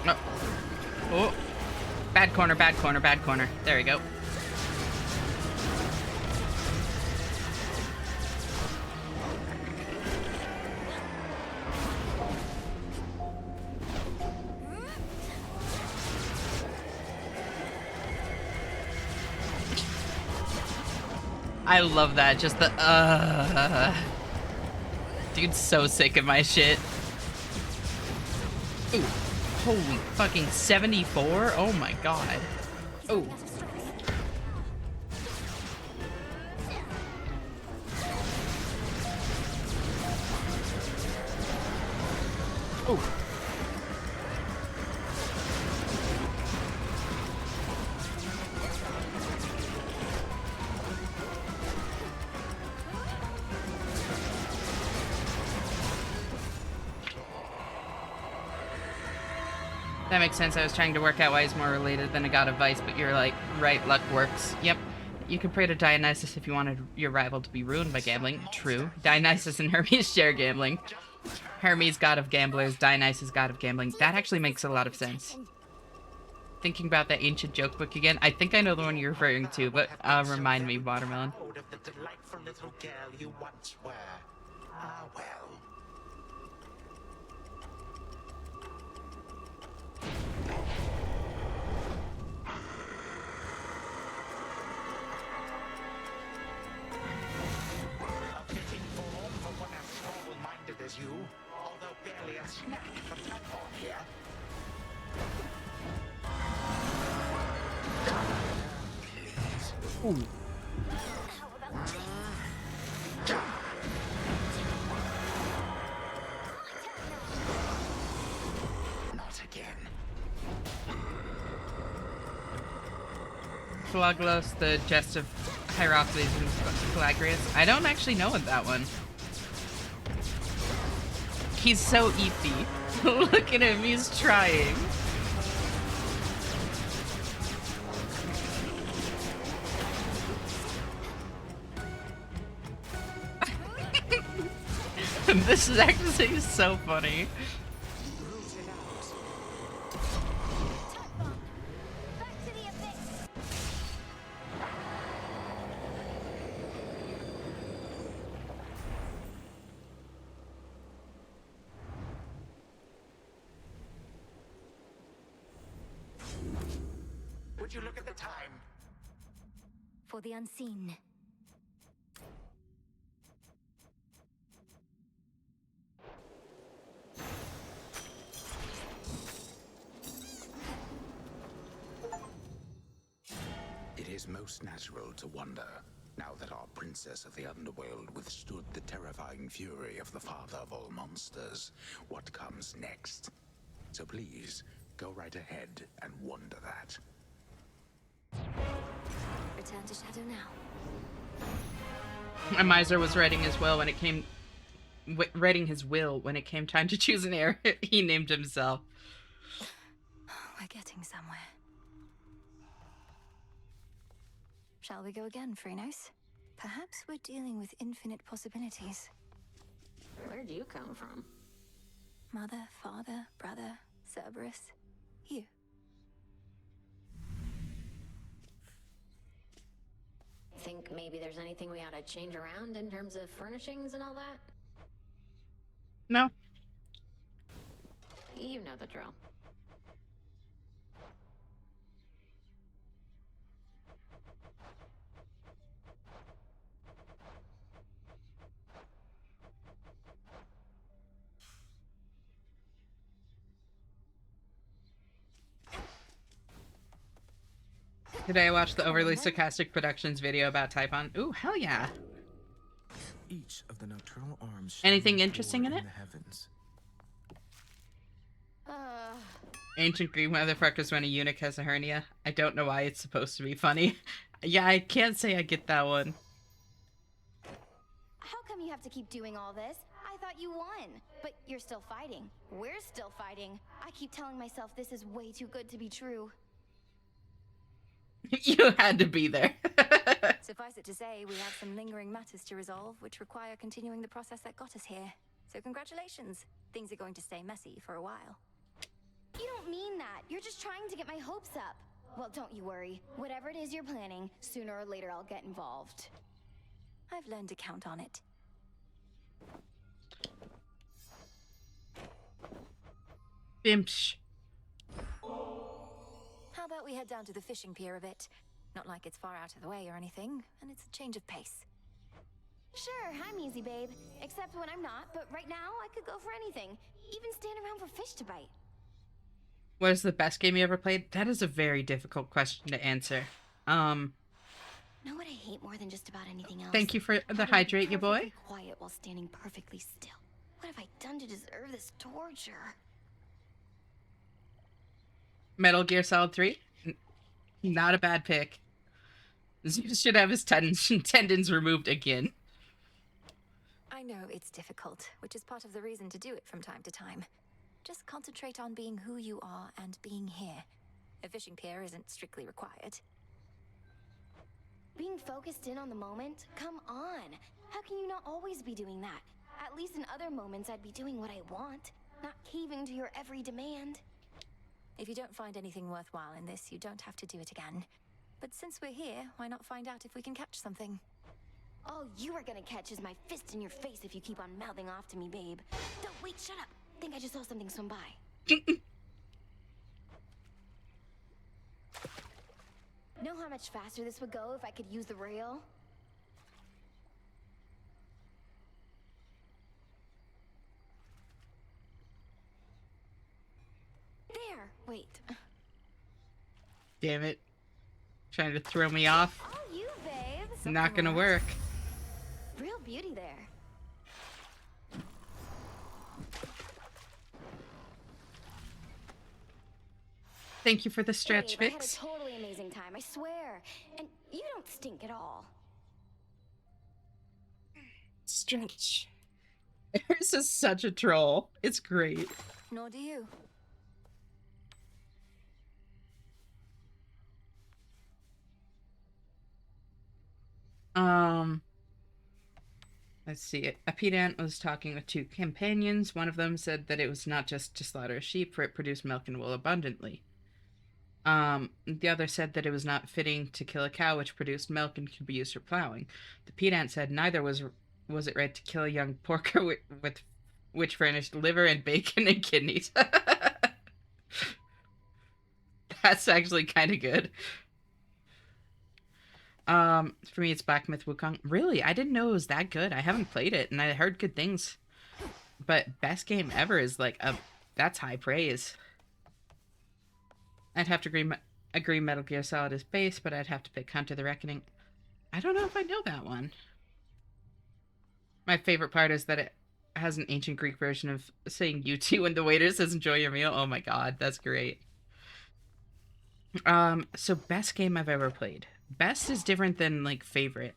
Speaker 1: No. Oh. Bad corner, bad corner, bad corner. There we go. I love that. Just the Dude's so sick of my shit. Ooh. Holy fucking 74? Oh my god. Oh. Oh. That makes sense. I was trying to work out why he's more related than a god of vice, but you're like, right, luck works. Yep. You could pray to Dionysus if you wanted your rival to be ruined by gambling. True. Dionysus and Hermes share gambling. Hermes, god of gamblers. Dionysus, god of gambling. That actually makes a lot of sense. Thinking about that ancient joke book again. I think I know the one you're referring to, but remind me, Watermelon.
Speaker 12: Of the delightful little girl you once were. Ah, well. A fitting form for one as small-minded as you, although barely a snack for Typhon here.
Speaker 1: Ooh.
Speaker 12: Not again.
Speaker 1: Philoglos, the Jest of Hierocles and Calagrius. I don't actually know that one. He's so eepy. Look at him, he's trying. This is actually so funny.
Speaker 12: Would you look at the time?
Speaker 11: For the unseen.
Speaker 12: It is most natural to wonder, now that our princess of the underworld withstood the terrifying fury of the father of all monsters, what comes next. So please, go right ahead and wonder that.
Speaker 11: Return to Shadow now.
Speaker 1: A miser was writing his will when it came... writing his will when it came time to choose an heir. He named himself.
Speaker 2: We're getting somewhere. Shall we go again, Phrynos? Perhaps we're dealing with infinite possibilities.
Speaker 14: Where'd you come from?
Speaker 2: Mother, father, brother, Cerberus. You.
Speaker 14: Think maybe there's anything we ought to change around in terms of furnishings and all that?
Speaker 1: No.
Speaker 14: You know the drill.
Speaker 1: Today I watched the Overly Sarcastic Productions video about Typhon. Ooh, hell yeah.
Speaker 15: Each of the nocturnal arms.
Speaker 1: Anything interesting in it?
Speaker 15: The heavens.
Speaker 1: Ancient Greek motherfuckers when a eunuch has a hernia. I don't know why it's supposed to be funny. Yeah, I can't say I get that one.
Speaker 11: How come you have to keep doing all this? I thought you won, but you're still fighting. We're still fighting. I keep telling myself this is way too good to be true.
Speaker 1: You had to be there.
Speaker 2: Suffice it to say, we have some lingering matters to resolve, which require continuing the process that got us here. So congratulations. Things are going to stay messy for a while.
Speaker 11: You don't mean that. You're just trying to get my hopes up. Well, don't you worry. Whatever it is you're planning, sooner or later I'll get involved.
Speaker 2: I've learned to count on it.
Speaker 1: Bimsh.
Speaker 2: How about we head down to the fishing pier a bit? Not like it's far out of the way or anything, and it's a change of pace.
Speaker 11: Sure, I'm easy, babe. Except when I'm not, but right now I could go for anything. Even stand around for fish to bite.
Speaker 1: What is the best game you ever played? That is a very difficult question to answer.
Speaker 11: Know what I hate more than just about anything else?
Speaker 1: Thank you for the
Speaker 11: Having to be
Speaker 1: hydrate, you boy.
Speaker 11: perfectly quiet while standing perfectly still. What have I done to deserve this torture?
Speaker 1: Metal Gear Solid 3? Not a bad pick. Zeus should have his tendons removed again.
Speaker 2: I know it's difficult, which is part of the reason to do it from time to time. Just concentrate on being who you are and being here. A fishing pier isn't strictly required.
Speaker 11: Being focused in on the moment? Come on! How can you not always be doing that? At least in other moments I'd be doing what I want, not caving to your every demand.
Speaker 2: If you don't find anything worthwhile in this, you don't have to do it again. But since we're here, why not find out if we can catch something?
Speaker 11: All you are gonna catch is my fist in your face if you keep on mouthing off to me, babe. Don't wait, shut up! Think I just saw something swim by. Know how much faster this would go if I could use the rail? There! Wait.
Speaker 1: Damn it. Trying to throw me off.
Speaker 11: All you, babe!
Speaker 1: Not gonna work.
Speaker 11: Real beauty there.
Speaker 1: Thank you for the stretch,
Speaker 11: Babe,
Speaker 1: Vix.
Speaker 11: I had a totally amazing time, I swear. And you don't stink at all.
Speaker 1: Stretch. Eris is such a troll. It's great.
Speaker 2: Nor do you.
Speaker 1: Let's see. A pedant was talking with two companions. One of them said that it was not just to slaughter a sheep, for it produced milk and wool abundantly. The other said that it was not fitting to kill a cow, which produced milk and could be used for plowing. The pedant said neither was it right to kill a young porker with which furnished liver and bacon and kidneys. That's actually kind of good. For me, it's Black Myth Wukong. Really? I didn't know it was that good. I haven't played it, and I heard good things. But best game ever is like that's high praise. I'd have to agree Metal Gear Solid is base, but I'd have to pick Hunter the Reckoning. I don't know if I know that one. My favorite part is that it has an ancient Greek version of saying you two when the waiter says enjoy your meal. Oh my god, that's great. So best game I've ever played. Best is different than like favorite.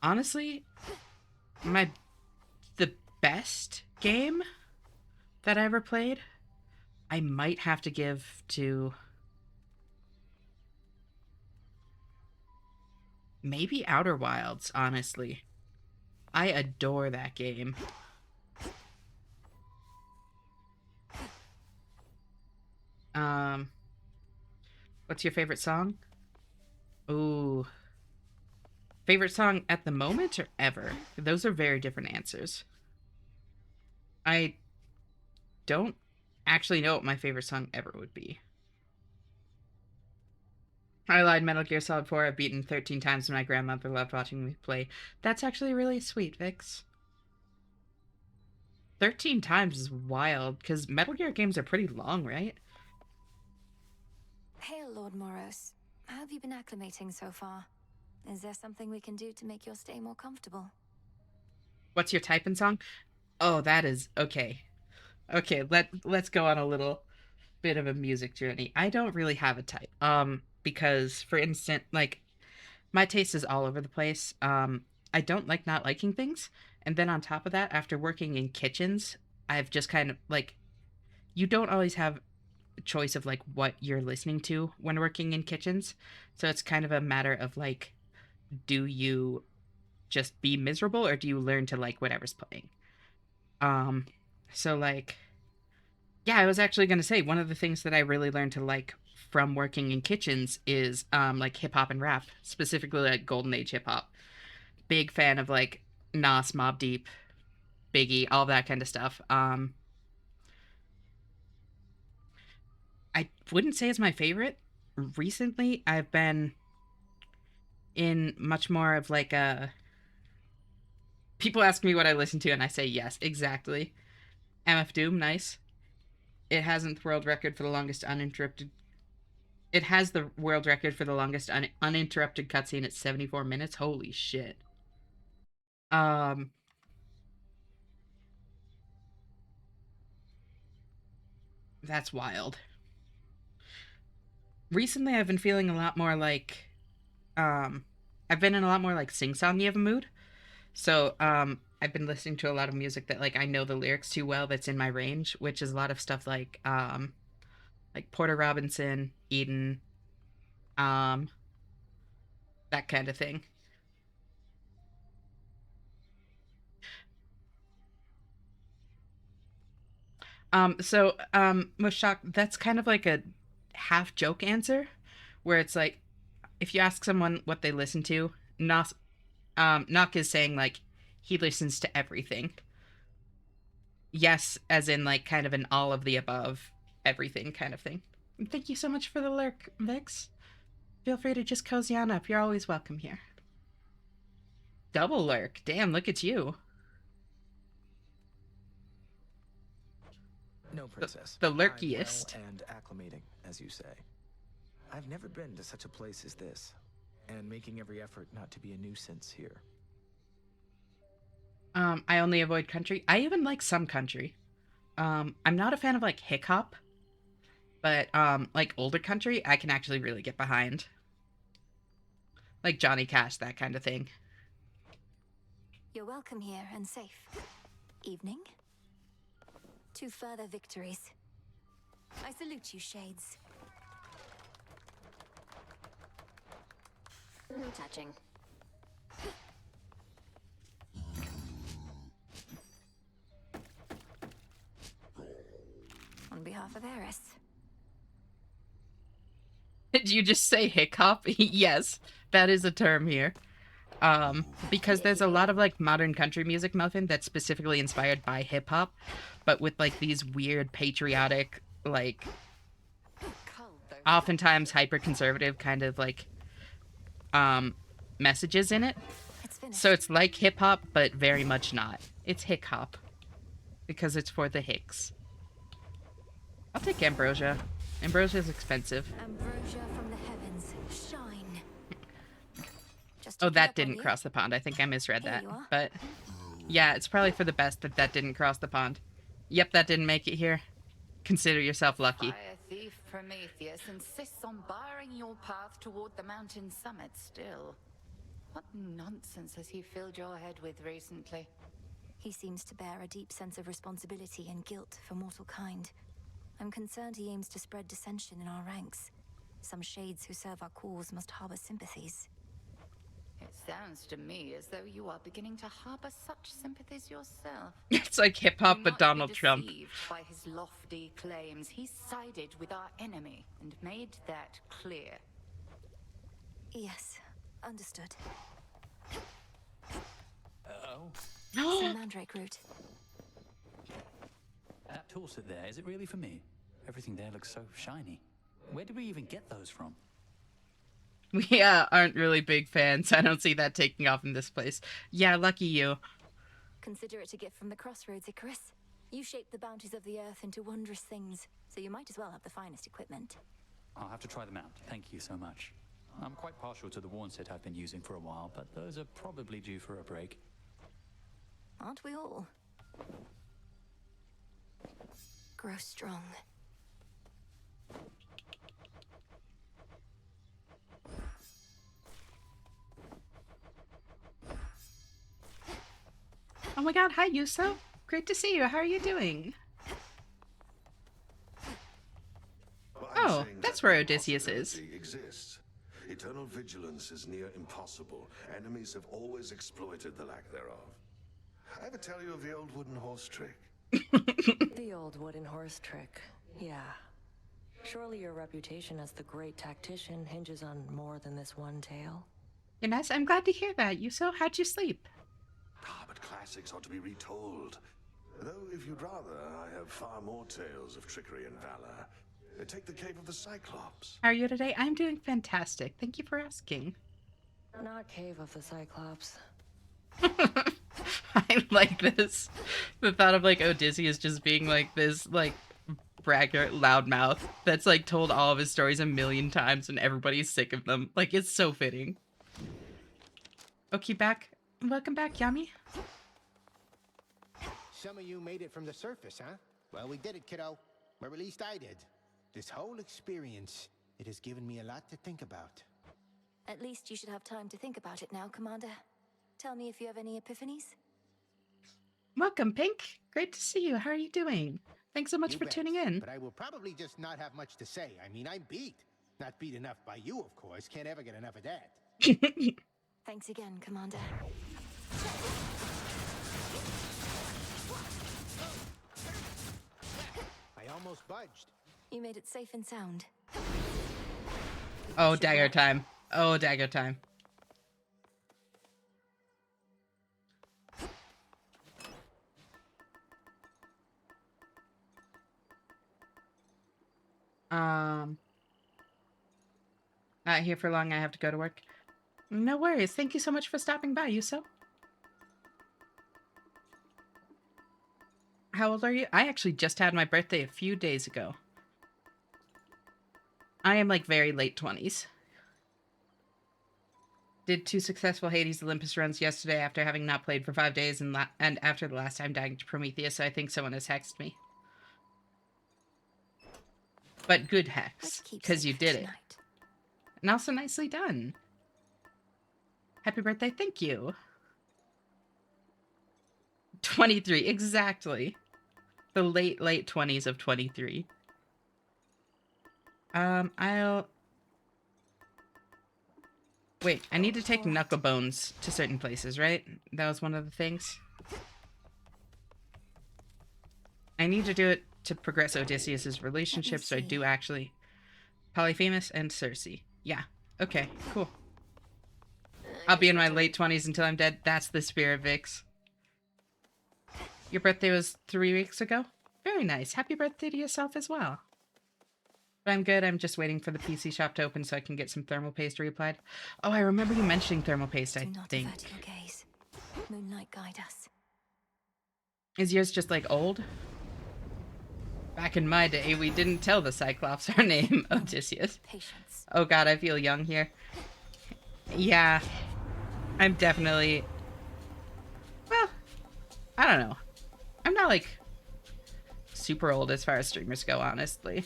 Speaker 1: Honestly, the best game that I ever played, I might have to give to maybe Outer Wilds, honestly. I adore that game. What's your favorite song? Ooh. Favorite song at the moment or ever? Those are very different answers. I don't actually know what my favorite song ever would be. I lied. Metal Gear Solid 4 I've beaten 13 times and my grandmother loved watching me play. That's actually really sweet, Vix. 13 times is wild, because Metal Gear games are pretty long, right?
Speaker 2: Hail, Lord Moros. How have you been acclimating so far? Is there something we can do to make your stay more comfortable?
Speaker 1: What's your type in song? Oh, that is... Okay. Okay, let's go on a little bit of a music journey. I don't really have a type. Because, for instance, like, my taste is all over the place. I don't like not liking things. And then on top of that, after working in kitchens, I've just kind of, like... You don't always have a choice of, like, what you're listening to when working in kitchens. So it's kind of a matter of, like, do you just be miserable or do you learn to like whatever's playing? So, like... Yeah, I was actually going to say, one of the things that I really learned to like from working in kitchens is, like, hip-hop and rap. Specifically, like, Golden Age hip-hop. Big fan of, like, Nas, Mobb Deep, Biggie, all that kind of stuff. I wouldn't say it's my favorite. Recently, I've been in much more of, like, a... People ask me what I listen to, and I say yes, exactly. MF Doom, nice. It hasn't the world record for the longest uninterrupted... It has the world record for the longest uninterrupted cutscene at 74 minutes. Holy shit. That's wild. Recently, I've been feeling a lot more like... I've been in a lot more, like, sing-songy of a mood. So, I've been listening to a lot of music that like I know the lyrics too well that's in my range, which is a lot of stuff like Porter Robinson, Eden, um that kind of thing. Mushak, that's kind of like a half joke answer where it's like if you ask someone what they listen to, Nock is saying like he listens to everything. Yes, as in like kind of an all of the above, everything kind of thing. Thank you so much for the lurk, Vix. Feel free to just cozy on up. You're always welcome here. Double lurk. Damn, look at you.
Speaker 15: No, princess.
Speaker 1: The lurkiest.
Speaker 15: I'm well and acclimating, as you say. I've never been to such a place as this, and making every effort not to be a nuisance here.
Speaker 1: I only avoid country. I even like some country. I'm not a fan of like hip hop, but like older country, I can actually really get behind. Like Johnny Cash, that kind of thing.
Speaker 2: You're welcome here and safe. Evening? To further victories. I salute you, Shades.
Speaker 14: No touching.
Speaker 2: On behalf of Eris.
Speaker 1: Did you just say hiccup? Yes, that is a term here. Because there's a lot of like modern country music, Melvin, that's specifically inspired by hip hop, but with like these weird patriotic, like oftentimes hyper conservative kind of like messages in it. So it's like hip hop, but very much not. It's hick hop because it's for the hicks. I'll take Ambrosia. Ambrosia's expensive.
Speaker 2: Ambrosia from the heavens, shine.
Speaker 1: Oh, that didn't cross the pond. I think I misread that. But yeah, it's probably for the best that that didn't cross the pond. Yep, that didn't make it here. Consider yourself lucky.
Speaker 16: Fire thief Prometheus insists on barring your path toward the mountain summit still. What nonsense has he filled your head with recently?
Speaker 2: He seems to bear a deep sense of responsibility and guilt for mortal kind. I'm concerned he aims to spread dissension in our ranks. Some shades who serve our cause must harbor sympathies.
Speaker 16: It sounds to me as though you are beginning to harbor such sympathies yourself.
Speaker 1: It's like hip hop, but Donald Trump.
Speaker 16: By his lofty claims, he sided with our enemy and made that clear.
Speaker 2: Yes, understood.
Speaker 7: Oh.
Speaker 2: Some mandrake root.
Speaker 7: That tool set there, is it really for me? Everything there looks so shiny. Where did we even get those from?
Speaker 1: We aren't really big fans. I don't see that taking off in this place. Yeah, lucky you.
Speaker 2: Consider it a gift from the crossroads, Icarus. You shape the bounties of the earth into wondrous things, so you might as well have the finest equipment.
Speaker 7: I'll have to try them out. Thank you so much. I'm quite partial to the worn set I've been using for a while, but those are probably due for a break.
Speaker 2: Aren't we all? Grow strong.
Speaker 1: Oh my god, hi Yuso. Great to see you. How are you doing? Oh, that's where Odysseus is.
Speaker 4: Exists. Eternal vigilance is near impossible. Enemies have always exploited the lack thereof. I ever tell you of the old wooden horse trick?
Speaker 13: The old wooden horse trick. Yeah. Surely your reputation as the great tactician hinges on more than this one tale.
Speaker 1: Yes, I'm glad to hear that. Yuso, how'd you sleep?
Speaker 4: Ah, but classics ought to be retold. Though, if you'd rather, I have far more tales of trickery and valor. Take the Cave of the Cyclops.
Speaker 1: How are you today? I'm doing fantastic. Thank you for asking.
Speaker 13: Not Cave of the Cyclops.
Speaker 1: I like this. The thought of like Odysseus just being like this like braggart loudmouth that's like told all of his stories a million times and everybody's sick of them. Like it's so fitting. Okay, back. Welcome back, Yami.
Speaker 17: Some of you made it from the surface, huh? Well, we did it, kiddo. Or at least I did. This whole experience, it has given me a lot to think about.
Speaker 2: At least you should have time to think about it now, Commander. Tell me if you have any epiphanies.
Speaker 1: Welcome, Pink. Great to see you. How are you doing? Thanks so much
Speaker 17: You
Speaker 1: for
Speaker 17: bet.
Speaker 1: tuning in.
Speaker 17: But I will probably just not have much to say. I mean, I'm beat. Not beat enough by you, of course. Can't ever get enough of that.
Speaker 2: Thanks again, Commander.
Speaker 17: I almost budged.
Speaker 2: You made it safe and sound.
Speaker 1: Oh, dagger time. Oh, dagger time. Not here for long. I have to go to work. No worries. Thank you so much for stopping by, Yuso. How old are you? I actually just had my birthday a few days ago. I am like very late 20s. Did 2 successful Hades Olympus runs yesterday after having not played for 5 days and after the last time dying to Prometheus, so I think someone has hexed me. But good hex, because you did it. And also nicely done. Happy birthday, thank you. 23, exactly. The late 20s of 23. Wait, I need to take knuckle bones to certain places, right? That was one of the things. I need to do it to progress Odysseus' relationship, so I do actually... Polyphemus and Cersei. Yeah, okay, cool. I'll be in my late 20s until I'm dead. That's the spirit, Vix. Your birthday was 3 weeks ago? Very nice. Happy birthday to yourself as well. But I'm good. I'm just waiting for the PC shop to open so I can get some thermal paste reapplied. Oh, I remember you mentioning thermal paste, I think.
Speaker 2: Avert your gaze. Moonlight guide us.
Speaker 1: Is yours just like old? Back in my day, we didn't tell the Cyclops our name, Odysseus.
Speaker 2: Patience.
Speaker 1: Oh god, I feel young here. Yeah. I'm definitely... Well, I don't know. I'm not like super old as far as streamers go, honestly.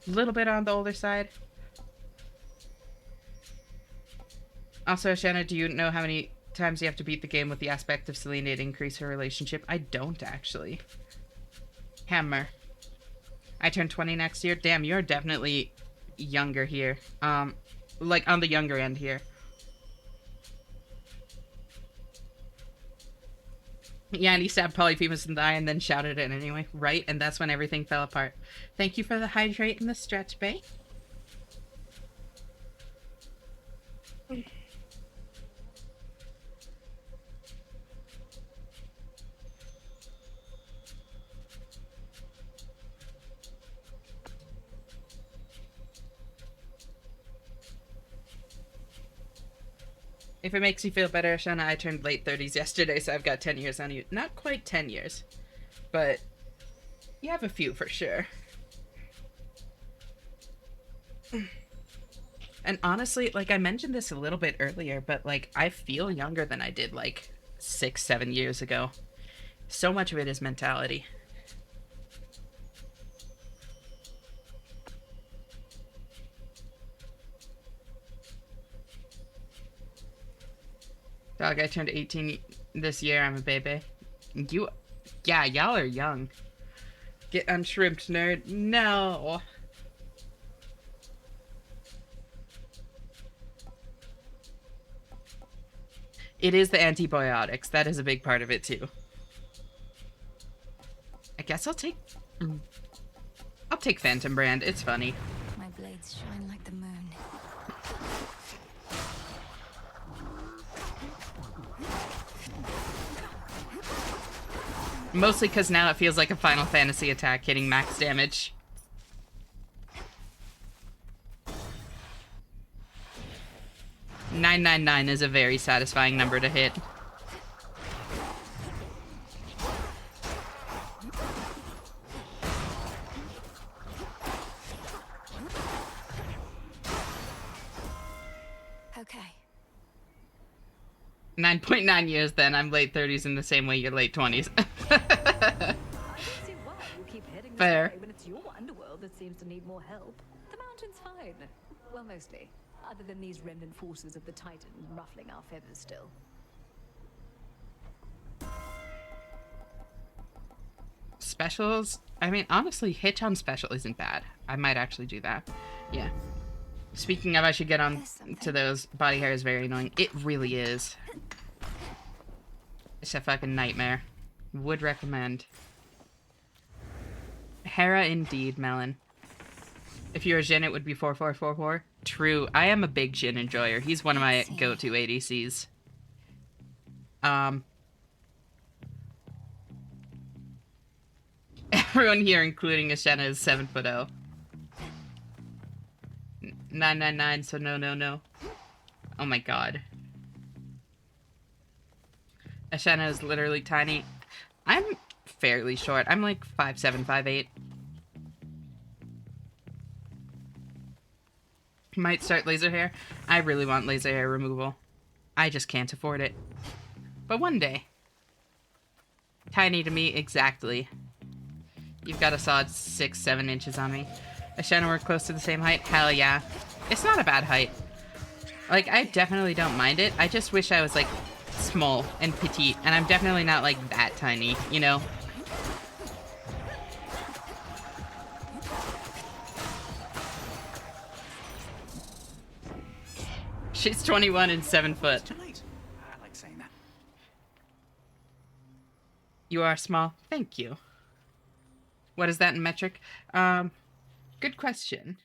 Speaker 1: A little bit on the older side. Also, Shanna, do you know how many times you have to beat the game with the aspect of Selene to increase her relationship? I don't, actually. Hammer. I turn 20 next year. Damn, you're definitely younger here. Like, on the younger end here. Yeah, and he stabbed Polyphemus in the eye and then shouted it anyway. Right? And that's when everything fell apart. Thank you for the hydrate and the stretch, bae. If it makes you feel better, Shanna, I turned late 30s yesterday, so I've got 10 years on you. Not quite 10 years, but you have a few for sure. And honestly, like, I mentioned this a little bit earlier, but, like, I feel younger than I did, like, 6-7 years ago. So much of it is mentality. Dog, I turned 18 this year. I'm a baby. Yeah, y'all are young. Get unshrimped, nerd. No. It is the antibiotics. That is a big part of it, too. I guess I'll take Phantom Brand. It's funny.
Speaker 2: My blades shine like the moon.
Speaker 1: Mostly because now it feels like a Final Fantasy attack hitting max damage. $999 is a very satisfying number to hit.
Speaker 2: Okay.
Speaker 1: 9.9 years then. I'm late 30s in the same way you're late 20s. Fair.
Speaker 18: When it's your underworld that seems to need more help. The mountain's fine. Well, mostly. Other than these remnant forces of the Titan ruffling our feathers still.
Speaker 1: Specials, I mean, honestly, Hitch on Special isn't bad. I might actually do that. Yeah. Speaking of, I should get on to those. Body hair is very annoying. It really is. It's a fucking nightmare. Would recommend. Hera indeed, Melon. If you were Jhin, it would be 4444. True. I am a big Jhin enjoyer. He's one of my go-to ADCs. Everyone here, including Ashenna, is 7'0". 999, so no. Oh my god. Ashenna is literally tiny. I'm fairly short. I'm like 5'7", 5'8". Might start laser hair. I really want laser hair removal. I just can't afford it. But one day. Tiny to me, exactly. You've got a solid 6-7 inches on me. Ashenna, we're close to the same height? Hell yeah. It's not a bad height. Like, I definitely don't mind it. I just wish I was, like, small and petite. And I'm definitely not, like, that tiny, you know? She's 21 and 7 foot.
Speaker 7: I like saying that.
Speaker 1: You are small? Thank you. What is that in metric? Good question.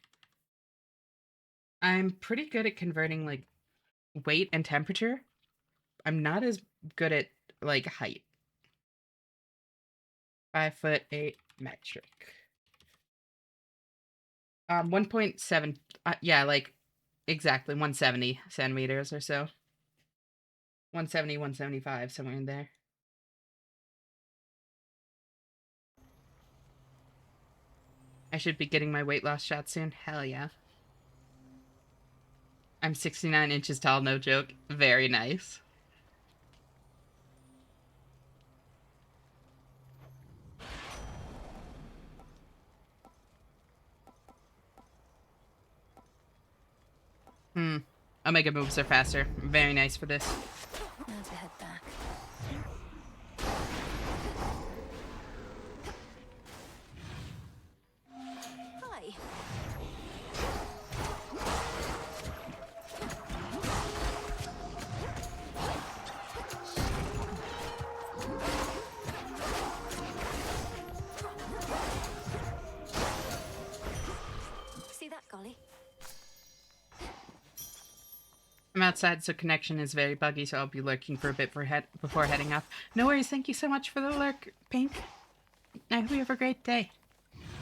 Speaker 1: I'm pretty good at converting, like, weight and temperature. I'm not as good at, like, height. 5'8" metric. 1.7, yeah, like, exactly, 170 centimeters or so. 170, 175, somewhere in there. I should be getting my weight loss shot soon. Hell yeah. I'm 69 inches tall, no joke. Very nice. Omega moves are faster. Very nice for this.
Speaker 2: Now to head back. Hi. See that, Golly?
Speaker 1: I'm outside, so connection is very buggy, so I'll be lurking for a bit before heading off. No worries, thank you so much for the lurk, Pink. I hope you have a great day.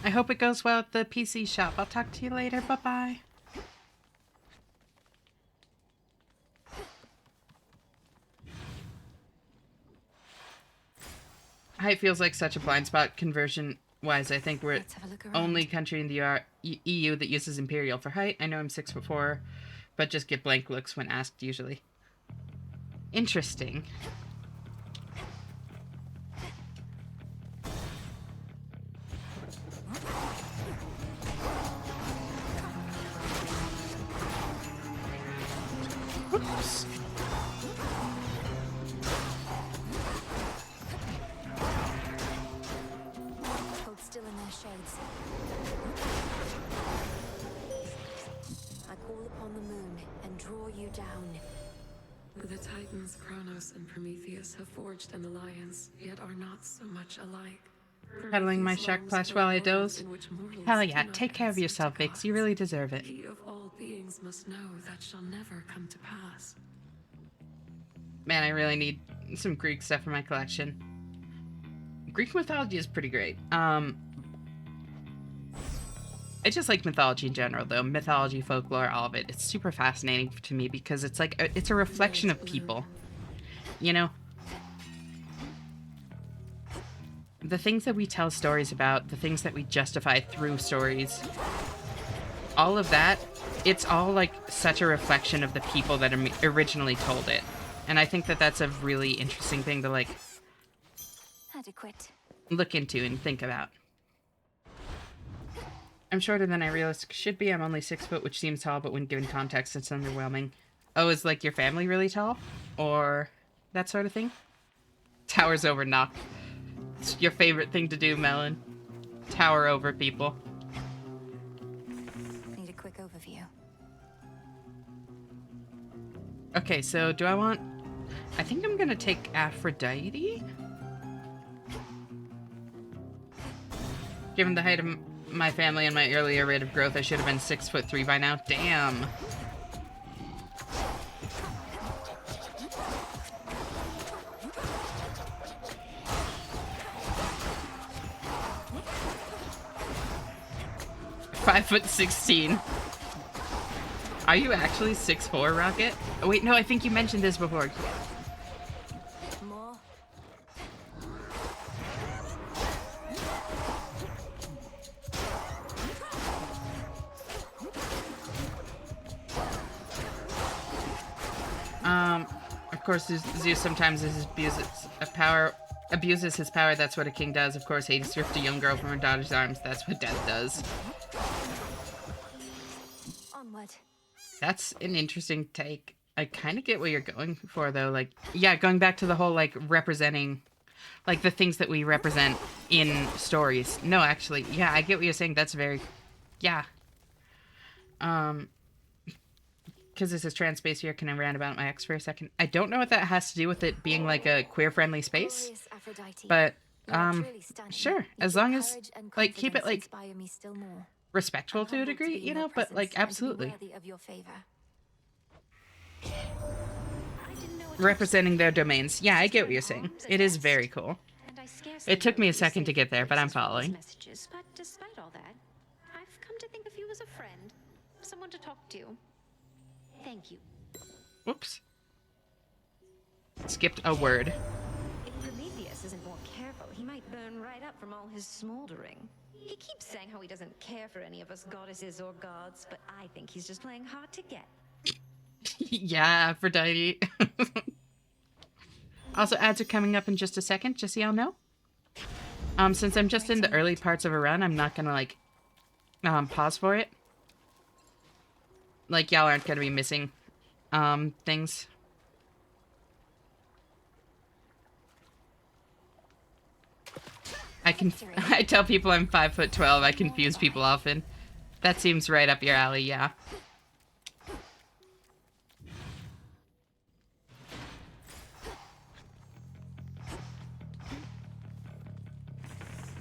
Speaker 1: I hope it goes well at the PC shop. I'll talk to you later. Bye-bye. Height feels like such a blind spot conversion-wise. I think we're only country in the EU that uses Imperial for height. I know I'm 6'4", but just get blank looks when asked usually. Interesting. Oops.
Speaker 2: Hold still in their shades. I call upon the moon and draw you down.
Speaker 6: The Titans, Kronos and Prometheus have forged an alliance, yet are not so much alike.
Speaker 1: Peddling my shark plush while I doze. Hell yeah, take care of yourself, Vix. You really deserve it.
Speaker 6: He of all beings must know that shall never come to pass.
Speaker 1: Man, I really need some Greek stuff in my collection. Greek mythology is pretty great. I just like mythology in general, though. Mythology, folklore, all of it. It's super fascinating to me because it's like, it's a reflection of people. You know? The things that we tell stories about, the things that we justify through stories, all of that, it's all like such a reflection of the people that originally told it. And I think that that's a really interesting thing to like
Speaker 2: Adequate.
Speaker 1: look into and think about. I'm shorter than I realistically should be. I'm only 6 foot, which seems tall, but when given context, it's underwhelming. Oh, is like your family really tall? Or that sort of thing? Towers over knock. It's your favorite thing to do, Melon. Tower over people.
Speaker 2: Need a quick overview.
Speaker 1: Okay, so do I want... I think I'm gonna take Aphrodite? Given the height of my family and my earlier rate of growth, I should have been 6'3" by now. Damn. $5'16". Are you actually 6'4", Rocket? Oh, wait, no, I think you mentioned this before.
Speaker 2: More.
Speaker 1: 'Of course, Zeus sometimes abuses his power. That's what a king does. Of course, Hades ripped a young girl from her daughter's arms. That's what death does.
Speaker 2: Onward.
Speaker 1: That's an interesting take. I kind of get what you're going for, though. Like, yeah, going back to the whole, like, representing, like, the things that we represent in stories. No, actually, yeah, I get what you're saying. That's very, yeah. Because this is trans space here, can I rant about my ex for a second? I don't know what that has to do with it being, like, a queer-friendly space. But, sure. As long as, like, keep it, like, respectful to a degree, you know? But, like, absolutely. Representing their domains. Yeah, I get what you're saying. It is very cool. It took me a second to get there, but I'm following.
Speaker 18: Messages, but despite all that, I've come to think of you as a friend, someone to talk to. Thank you.
Speaker 1: Whoops. Skipped a word.
Speaker 18: If Prometheus isn't more careful, he might burn right up from all his smoldering. He keeps saying how he doesn't care for any of us goddesses or gods, but I think he's just playing hard to get.
Speaker 1: Yeah, Aphrodite. Also, ads are coming up in just a second, just so y'all know. Since I'm just in the early parts of a run, I'm not gonna, like, pause for it. Like, y'all aren't gonna be missing, things. I tell people I'm 5'12". I confuse people often. That seems right up your alley, yeah.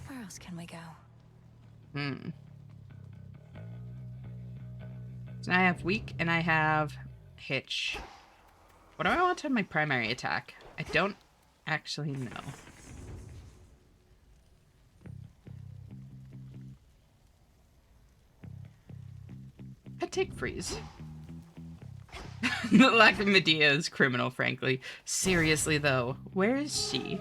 Speaker 2: Where else can we go?
Speaker 1: So I have weak and I have hitch. What do I want on my primary attack? I don't actually know. I'd take freeze. The lack of Medea is criminal, frankly. Seriously, though, where is she?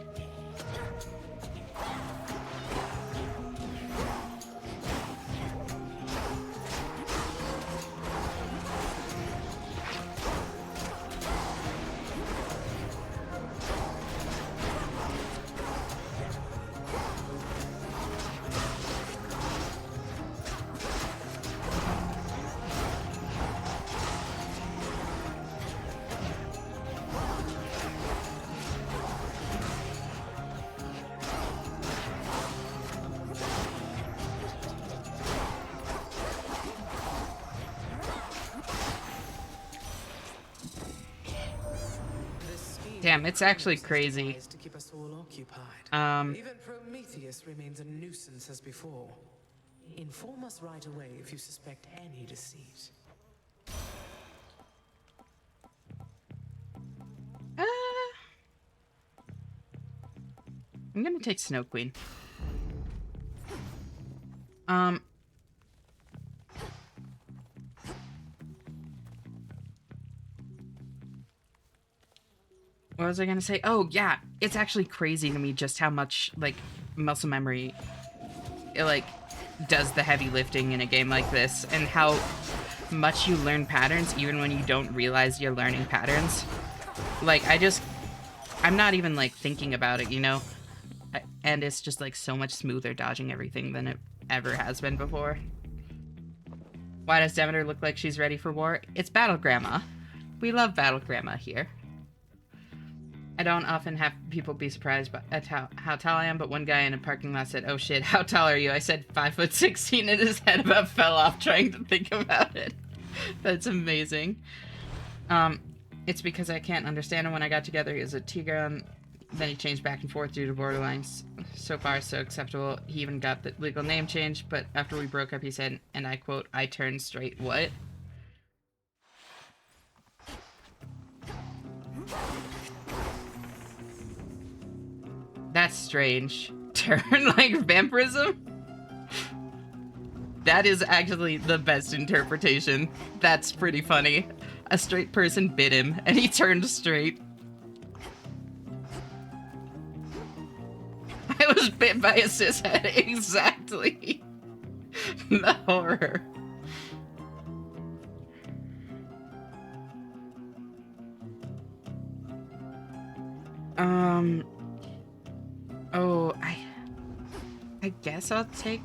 Speaker 1: Damn, it's actually crazy.
Speaker 3: To keep us all occupied. Even Prometheus remains a nuisance as before. Inform us right away if you suspect any deceit.
Speaker 1: I'm gonna take Snow Queen. What was I gonna say? Oh, yeah. It's actually crazy to me just how much, like, muscle memory, it, like, does the heavy lifting in a game like this, and how much you learn patterns even when you don't realize you're learning patterns. Like, I'm not even, like, thinking about it, you know? And it's just, like, so much smoother dodging everything than it ever has been before. Why does Demeter look like she's ready for war? It's Battle Grandma. We love Battle Grandma here. I don't often have people be surprised at how tall I am, but one guy in a parking lot said, "Oh shit, how tall are you?" I said 5'16", and his head about fell off trying to think about it. That's amazing. It's because I can't understand him. When I got together, he was a T-girl, and then he changed back and forth due to borderlines. So far, so acceptable. He even got the legal name changed, but after we broke up, he said, and I quote, "I turned straight." What? That's strange. Turn like vampirism? That is actually the best interpretation. That's pretty funny. A straight person bit him, and he turned straight. I was bit by a cishead. Exactly. The horror. Oh, I guess I'll take...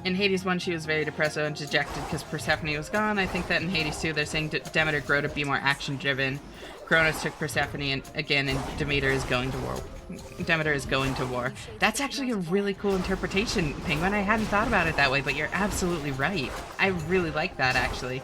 Speaker 1: In Hades 1, she was very depressed and dejected because Persephone was gone. I think that in Hades 2, they're saying Demeter grew to be more action-driven. Kronos took Persephone, and again, and Demeter is going to war. Demeter is going to war. That's actually a really cool interpretation, Penguin. I hadn't thought about it that way, but you're absolutely right. I really like that, actually.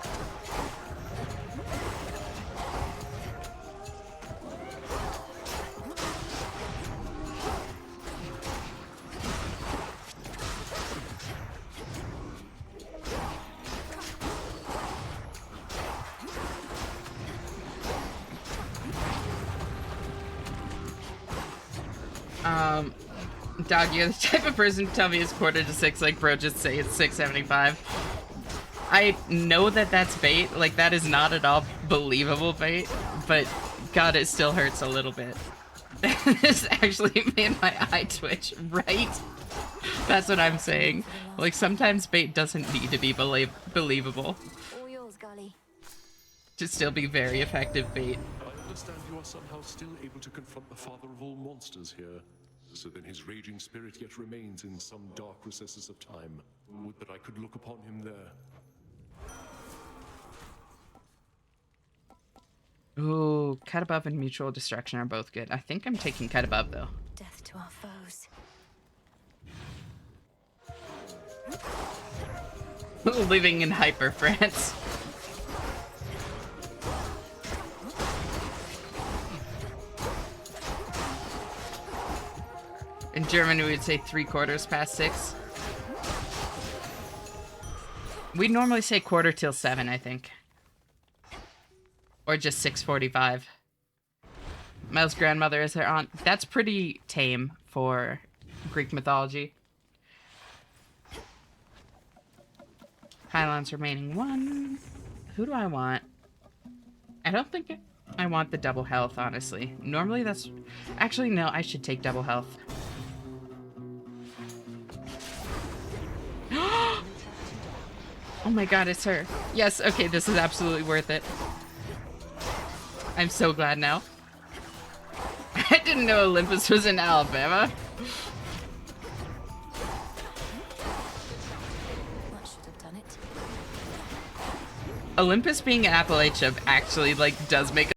Speaker 1: Dog, you're the type of person to tell me it's 5:45, like, bro, just say it's 6:75. I know that that's bait, like, that is not at all believable bait, but God, it still hurts a little bit. This actually made my eye twitch, right? That's what I'm saying. Like, sometimes bait doesn't need to be believable.
Speaker 2: All yours, Gully.
Speaker 1: To still be very effective bait.
Speaker 9: I understand you are somehow still able to confront the father of all monsters here. So then his raging spirit yet remains in some dark recesses of time. Would that I could look upon him there.
Speaker 1: Ooh, Cut Above and Mutual Destruction are both good. I think I'm taking Cut Above, though.
Speaker 2: Death to our foes.
Speaker 1: Living in Hyper France. In German, we would say 6:15. We normally say 7:15, I think. Or just 6:45. Mel's grandmother is her aunt. That's pretty tame for Greek mythology. Pylons remaining 1. Who do I want? I don't think I want the double health, honestly. Normally that's... Actually, no, I should take double health. Oh my god, it's her. Yes, okay, this is absolutely worth it. I'm so glad now. I didn't know Olympus was in Alabama. Olympus being in Appalachia actually, like, does make